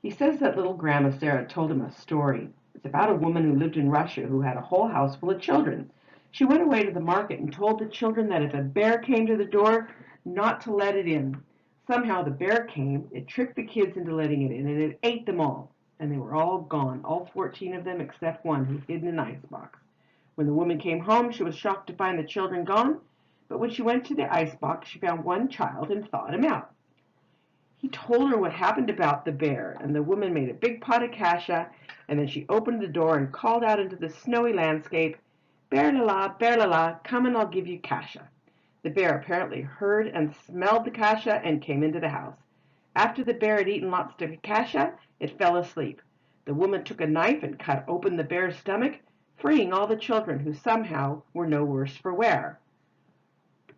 Speaker 1: He says that little Grandma Sarah told him a story. It's about a woman who lived in Russia who had a whole house full of children. She went away to the market and told the children that if a bear came to the door, not to let it in. Somehow the bear came, it tricked the kids into letting it in, and it ate them all. And they were all gone, all 14 of them except one who hid in an icebox. When the woman came home, she was shocked to find the children gone, but when she went to the icebox, she found one child and thawed him out. He told her what happened about the bear, and the woman made a big pot of kasha, and then she opened the door and called out into the snowy landscape, "Bear la la, come and I'll give you kasha." The bear apparently heard and smelled the kasha and came into the house. After the bear had eaten lots of kasha, it fell asleep. The woman took a knife and cut open the bear's stomach, freeing all the children who somehow were no worse for wear.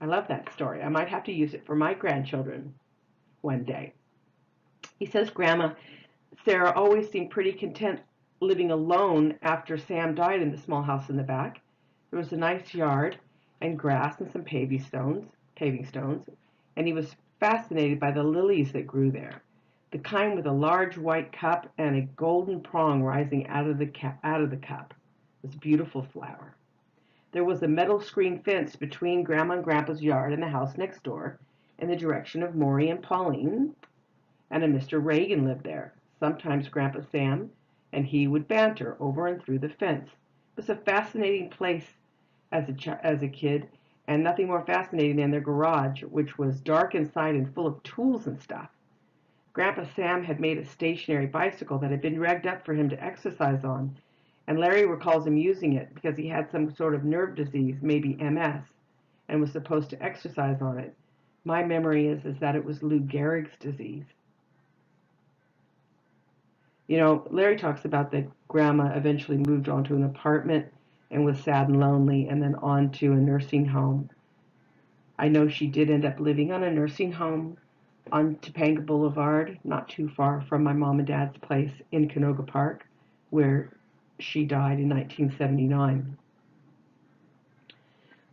Speaker 1: I love that story. I might have to use it for my grandchildren one day. He says Grandma Sarah always seemed pretty content living alone after Sam died in the small house in the back. There was a nice yard and grass and some paving stones, and he was fascinated by the lilies that grew there, the kind with a large white cup and a golden prong rising out of the cup. It was a beautiful flower. There was a metal screen fence between Grandma and Grandpa's yard and the house next door, in the direction of Maury and Pauline, and a Mr. Reagan lived there. Sometimes Grandpa Sam and he would banter over and through the fence. It was a fascinating place as a kid, and nothing more fascinating than their garage, which was dark inside and full of tools and stuff. Grandpa Sam had made a stationary bicycle that had been rigged up for him to exercise on, And Larry recalls him using it because he had some sort of nerve disease, maybe MS, and was supposed to exercise on it. My memory is that it was Lou Gehrig's disease. You know, Larry talks about that Grandma eventually moved onto an apartment and was sad and lonely, and then on to a nursing home. I know she did end up living on a nursing home on Topanga Boulevard, not too far from my mom and dad's place in Canoga Park, where she died in 1979.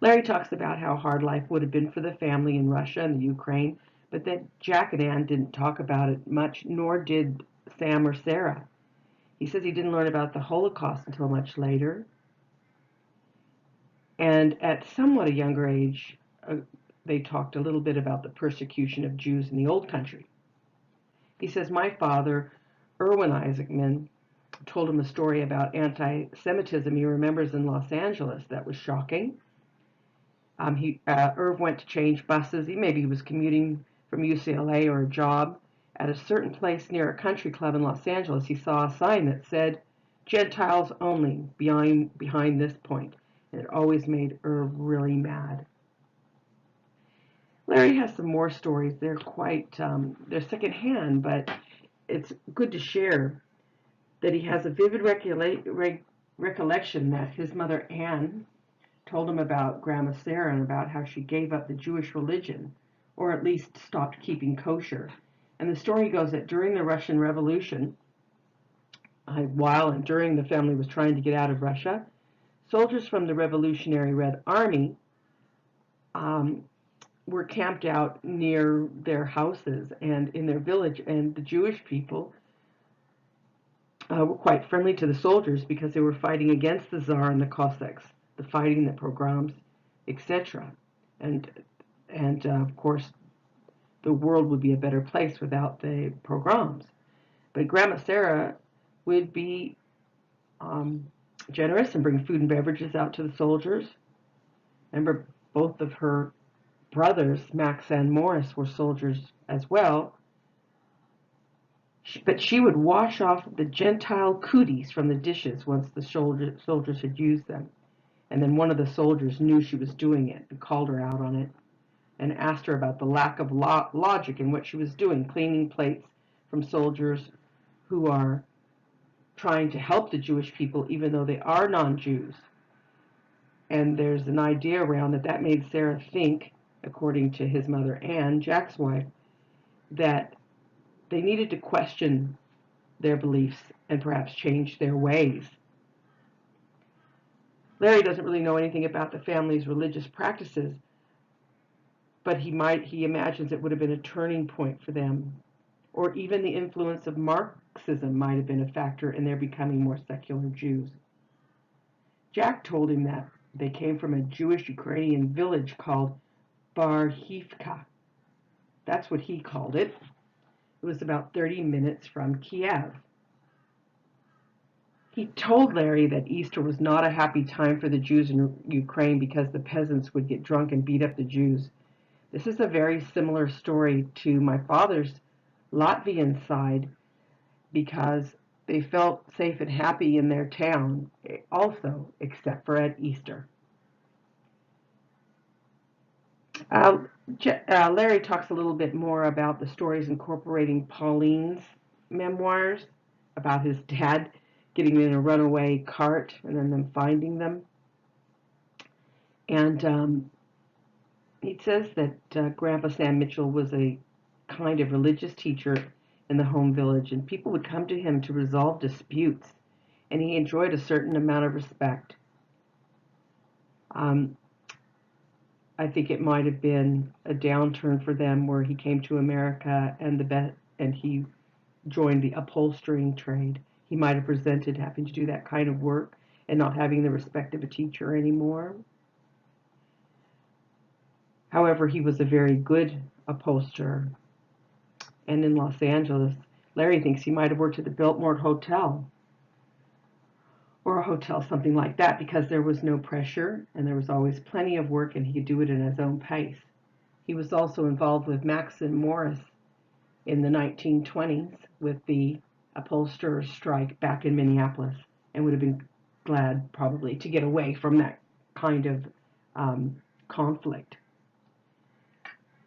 Speaker 1: Larry talks about how hard life would have been for the family in Russia and the Ukraine, but that Jack and Ann didn't talk about it much, nor did Sam or Sarah. He says he didn't learn about the Holocaust until much later. And at somewhat a younger age, they talked a little bit about the persecution of Jews in the old country. He says, my father, Erwin Isaacman, told him a story about anti-Semitism he remembers in Los Angeles that was shocking. Irv went to change buses. Maybe he was commuting from UCLA or a job. At a certain place near a country club in Los Angeles, he saw a sign that said, Gentiles only, behind this point. And it always made Irv really mad. Larry has some more stories. They're they're secondhand, but it's good to share that he has a vivid recollection that his mother Anne told him about Grandma Sarah and about how she gave up the Jewish religion, or at least stopped keeping kosher. And the story goes that during the Russian Revolution, while and during the family was trying to get out of Russia, soldiers from the Revolutionary Red Army were camped out near their houses and in their village, and the Jewish people were quite friendly to the soldiers because they were fighting against the Tsar and the Cossacks, the fighting, the pogroms, etc. And of course, the world would be a better place without the pogroms. But Grandma Sarah would be generous and bring food and beverages out to the soldiers. Remember, both of her brothers, Max and Morris, were soldiers as well. But she would wash off the Gentile cooties from the dishes once the soldiers had used them. And then one of the soldiers knew she was doing it and called her out on it and asked her about the lack of logic in what she was doing, cleaning plates from soldiers who are trying to help the Jewish people even though they are non-Jews. And there's an idea around that made Sarah think, according to his mother Anne, Jack's wife, that they needed to question their beliefs and perhaps change their ways. Larry doesn't really know anything about the family's religious practices, but he imagines it would have been a turning point for them, or even the influence of Marxism might have been a factor in their becoming more secular Jews. Jack told him that they came from a Jewish Ukrainian village called Barhivka. That's what he called it. It was about 30 minutes from Kiev. He told Larry that Easter was not a happy time for the Jews in Ukraine because the peasants would get drunk and beat up the Jews. This is a very similar story to my father's Latvian side because they felt safe and happy in their town also, except for at Easter. Larry talks a little bit more about the stories incorporating Pauline's memoirs about his dad getting in a runaway cart and then them finding them. And he says that Grandpa Sam Mitchell was a kind of religious teacher in the home village, and people would come to him to resolve disputes, and he enjoyed a certain amount of respect. I think it might have been a downturn for them where he came to America and he joined the upholstering trade. He might have resented having to do that kind of work and not having the respect of a teacher anymore. However, he was a very good upholsterer. And in Los Angeles, Larry thinks he might have worked at the Biltmore Hotel or a hotel, something like that, because there was no pressure and there was always plenty of work and he could do it in his own pace. He was also involved with Max and Morris in the 1920s with the upholsterers strike back in Minneapolis and would have been glad probably to get away from that kind of conflict.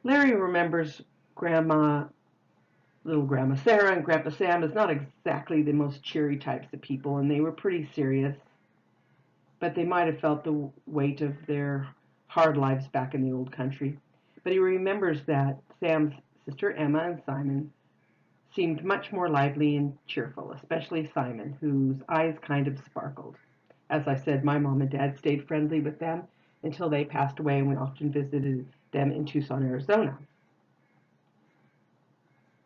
Speaker 1: Larry remembers little Grandma Sarah and Grandpa Sam as not exactly the most cheery types of people, and they were pretty serious, but they might have felt the weight of their hard lives back in the old country. But he remembers that Sam's sister Emma and Simon seemed much more lively and cheerful, especially Simon, whose eyes kind of sparkled. As I said, my mom and dad stayed friendly with them until they passed away, and we often visited them in Tucson, Arizona.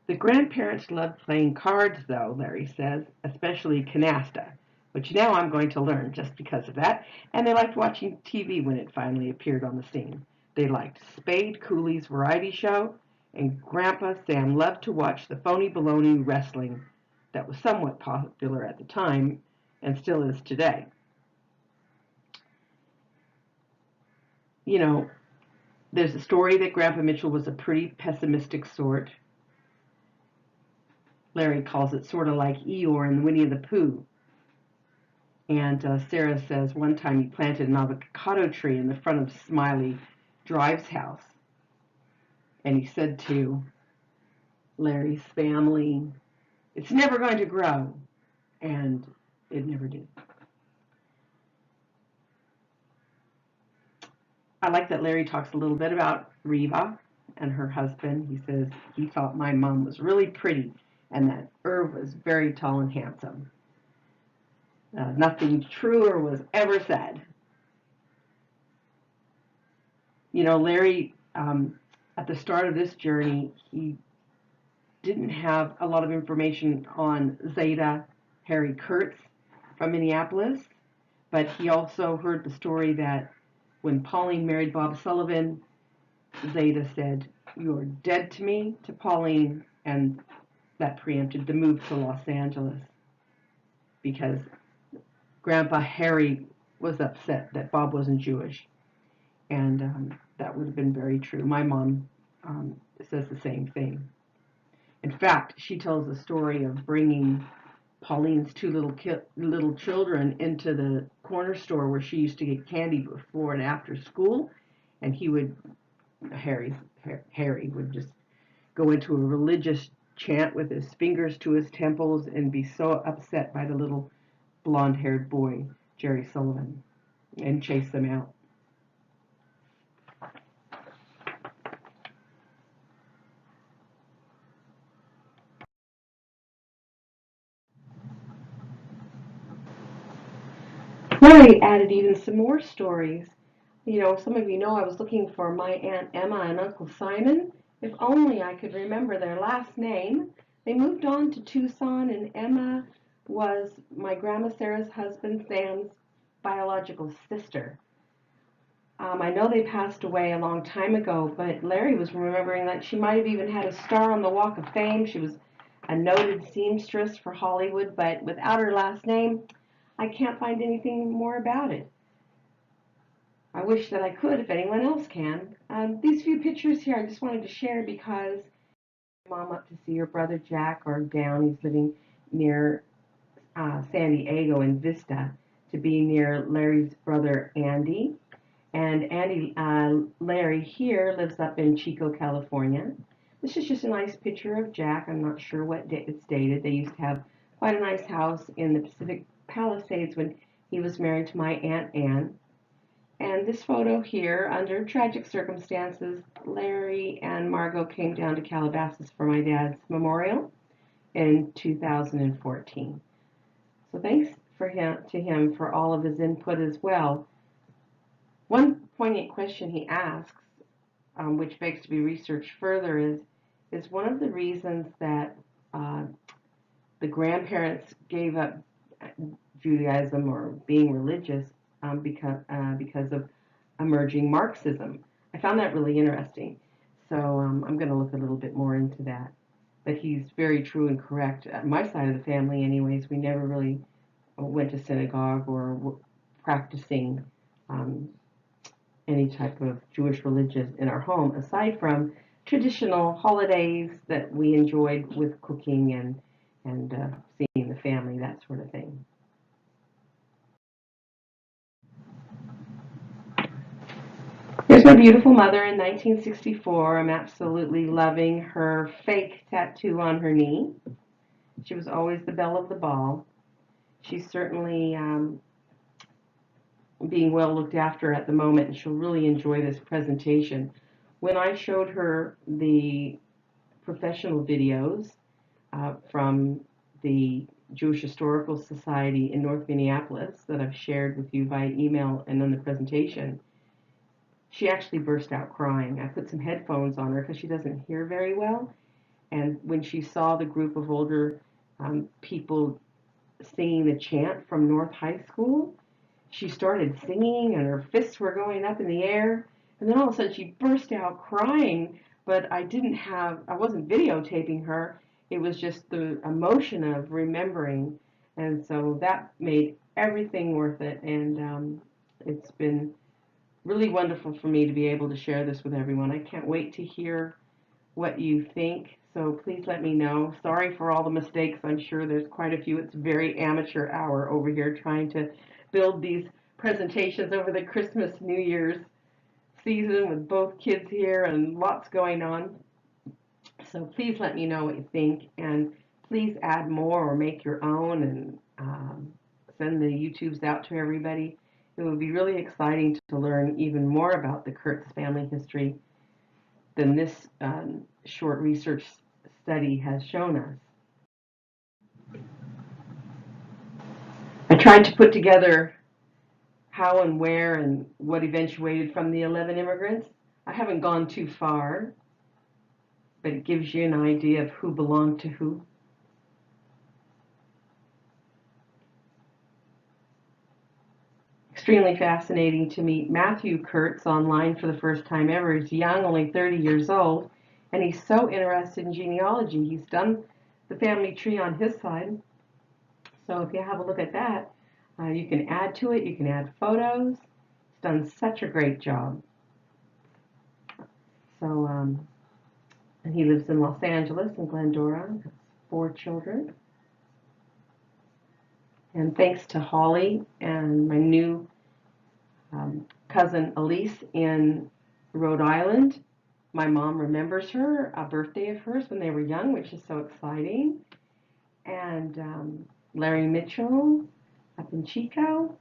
Speaker 1: The grandparents loved playing cards, though, Larry says, especially canasta, which now I'm going to learn just because of that, and they liked watching TV when it finally appeared on the scene. They liked Spade Cooley's variety show, and Grandpa Sam loved to watch the phony baloney wrestling that was somewhat popular at the time and still is today. You know, there's a story that Grandpa Mitchell was a pretty pessimistic sort. Larry calls it sort of like Eeyore and Winnie the Pooh. And Sarah says one time he planted an avocado tree in the front of Smiley Drive's house. And he said to Larry's family, "It's never going to grow." And it never did. I like that Larry talks a little bit about Reva and her husband. He says he thought my mom was really pretty and that Irv was very tall and handsome. Nothing truer was ever said. You know, Larry, at the start of this journey, he didn't have a lot of information on Zeta Harry Kurtz from Minneapolis, but he also heard the story that when Pauline married Bob Sullivan, Zeta said, "You're dead to me," to Pauline, and that preempted the move to Los Angeles because Grandpa Harry was upset that Bob wasn't Jewish, and that would have been very true. My mom says the same thing. In fact, she tells the story of bringing Pauline's two little children into the corner store where she used to get candy before and after school, and Harry would just go into a religious chant with his fingers to his temples and be so upset by the little blonde-haired boy, Jerry Sullivan, and chase them out. Larry added even some more stories. You know, some of you know I was looking for my Aunt Emma and Uncle Simon. If only I could remember their last name. They moved on to Tucson, and Emma was my Grandma Sarah's husband, Sam's biological sister. I know they passed away a long time ago, but Larry was remembering that she might have even had a star on the Walk of Fame. She was a noted seamstress for Hollywood, but without her last name, I can't find anything more about it. I wish that I could, if anyone else can. These few pictures here I just wanted to share because Mom up to see her brother Jack, or down. He's living near San Diego in Vista, to be near Larry's brother Andy. And Larry here lives up in Chico, California. This is just a nice picture of Jack. I'm not sure what date it's dated. They used to have quite a nice house in the Pacific Palisades when he was married to my Aunt Anne. And this photo here, under tragic circumstances, Larry and Margot came down to Calabasas for my dad's memorial in 2014. So thanks to him for all of his input as well. One poignant question he asks, which begs to be researched further, is one of the reasons that the grandparents gave up Judaism or being religious because of emerging Marxism. I found that really interesting. So I'm going to look a little bit more into that. But he's very true and correct. At my side of the family, anyways, we never really went to synagogue or were practicing any type of Jewish religion in our home, aside from traditional holidays that we enjoyed with cooking and seeing the family, that sort of thing. Here's my beautiful mother in 1964. I'm absolutely loving her fake tattoo on her knee. She was always the belle of the ball. She's certainly being well looked after at the moment, and she'll really enjoy this presentation. When I showed her the professional videos from the Jewish Historical Society in North Minneapolis that I've shared with you via email and on the presentation, she actually burst out crying. I put some headphones on her because she doesn't hear very well, and when she saw the group of older people singing the chant from North High School, she started singing and her fists were going up in the air, and then all of a sudden she burst out crying. But I wasn't videotaping her. It was just the emotion of remembering, and so that made everything worth it. And it's been really wonderful for me to be able to share this with everyone. I can't wait to hear what you think, so please let me know. Sorry for all the mistakes. I'm sure there's quite a few. It's very amateur hour over here trying to build these presentations over the Christmas New Year's season with both kids here and lots going on. So please let me know what you think, and please add more or make your own and send the YouTubes out to everybody. It would be really exciting to learn even more about the Kurtz family history than this short research study has shown us. I tried to put together how and where and what eventuated from the 11 immigrants. I haven't gone too far, but it gives you an idea of who belonged to who. Extremely fascinating to meet Matthew Kurtz online for the first time ever. He's young, only 30 years old, and he's so interested in genealogy. He's done the family tree on his side. So if you have a look at that, you can add to it, you can add photos. He's done such a great job. So, and he lives in Los Angeles, in Glendora, has 4 children. And thanks to Holly and my new cousin Elise in Rhode Island, my mom remembers her, a birthday of hers when they were young, which is so exciting. And Larry Mitchell up in Chico.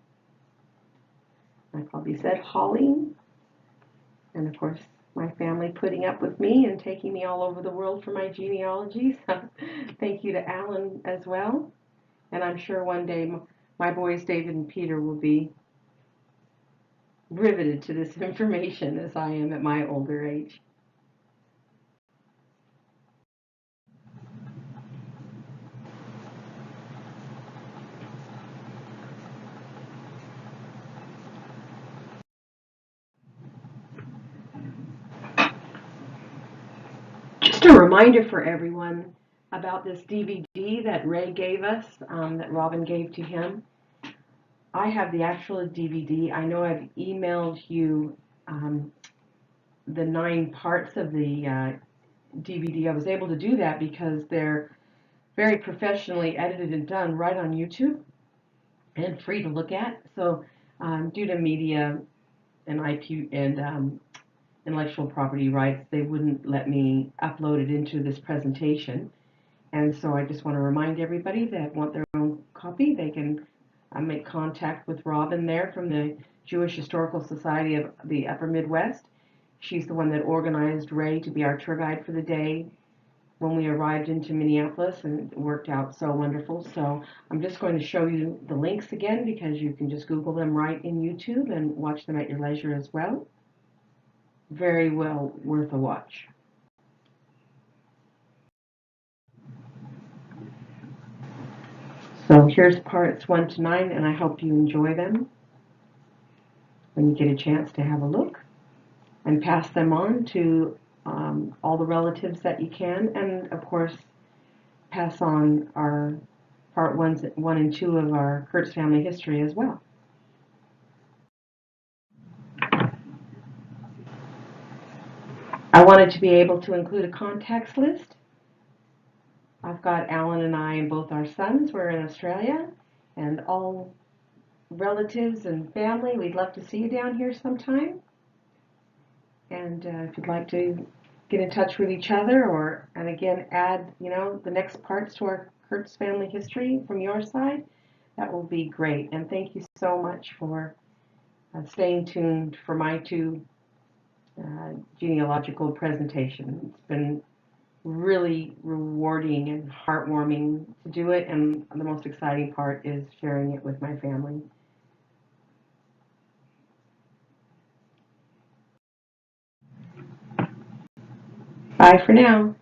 Speaker 1: I probably said Holly. And of course, my family putting up with me and taking me all over the world for my genealogy. So thank you to Alan as well. And I'm sure one day my boys David and Peter will be riveted to this information as I am at my older age. Just a reminder for everyone about this DVD that Ray gave us, that Robin gave to him. I have the actual DVD. I know I've emailed you the 9 parts of the DVD. I was able to do that because they're very professionally edited and done right on YouTube and free to look at. So due to media and IP and intellectual property rights, they wouldn't let me upload it into this presentation. And so I just want to remind everybody that want their own copy, they can make contact with Robin there from the Jewish Historical Society of the Upper Midwest. She's the one that organized Ray to be our tour guide for the day when we arrived into Minneapolis, and it worked out so wonderful. So I'm just going to show you the links again because you can just Google them right in YouTube and watch them at your leisure as well. Very well worth a watch. So here's parts 1 to 9, and I hope you enjoy them when you get a chance to have a look and pass them on to all the relatives that you can, and of course pass on our part 1 and 2 of our Kurtz family history as well. I wanted to be able to include a contacts list. I've got Alan and I and both our sons. We're in Australia, and all relatives and family, we'd love to see you down here sometime. And if you'd like to get in touch with each other and again, add, the next parts to our Kurtz family history from your side, that will be great. And thank you so much for staying tuned for my two genealogical presentations. It's been really rewarding and heartwarming to do it, and the most exciting part is sharing it with my family. Bye for now.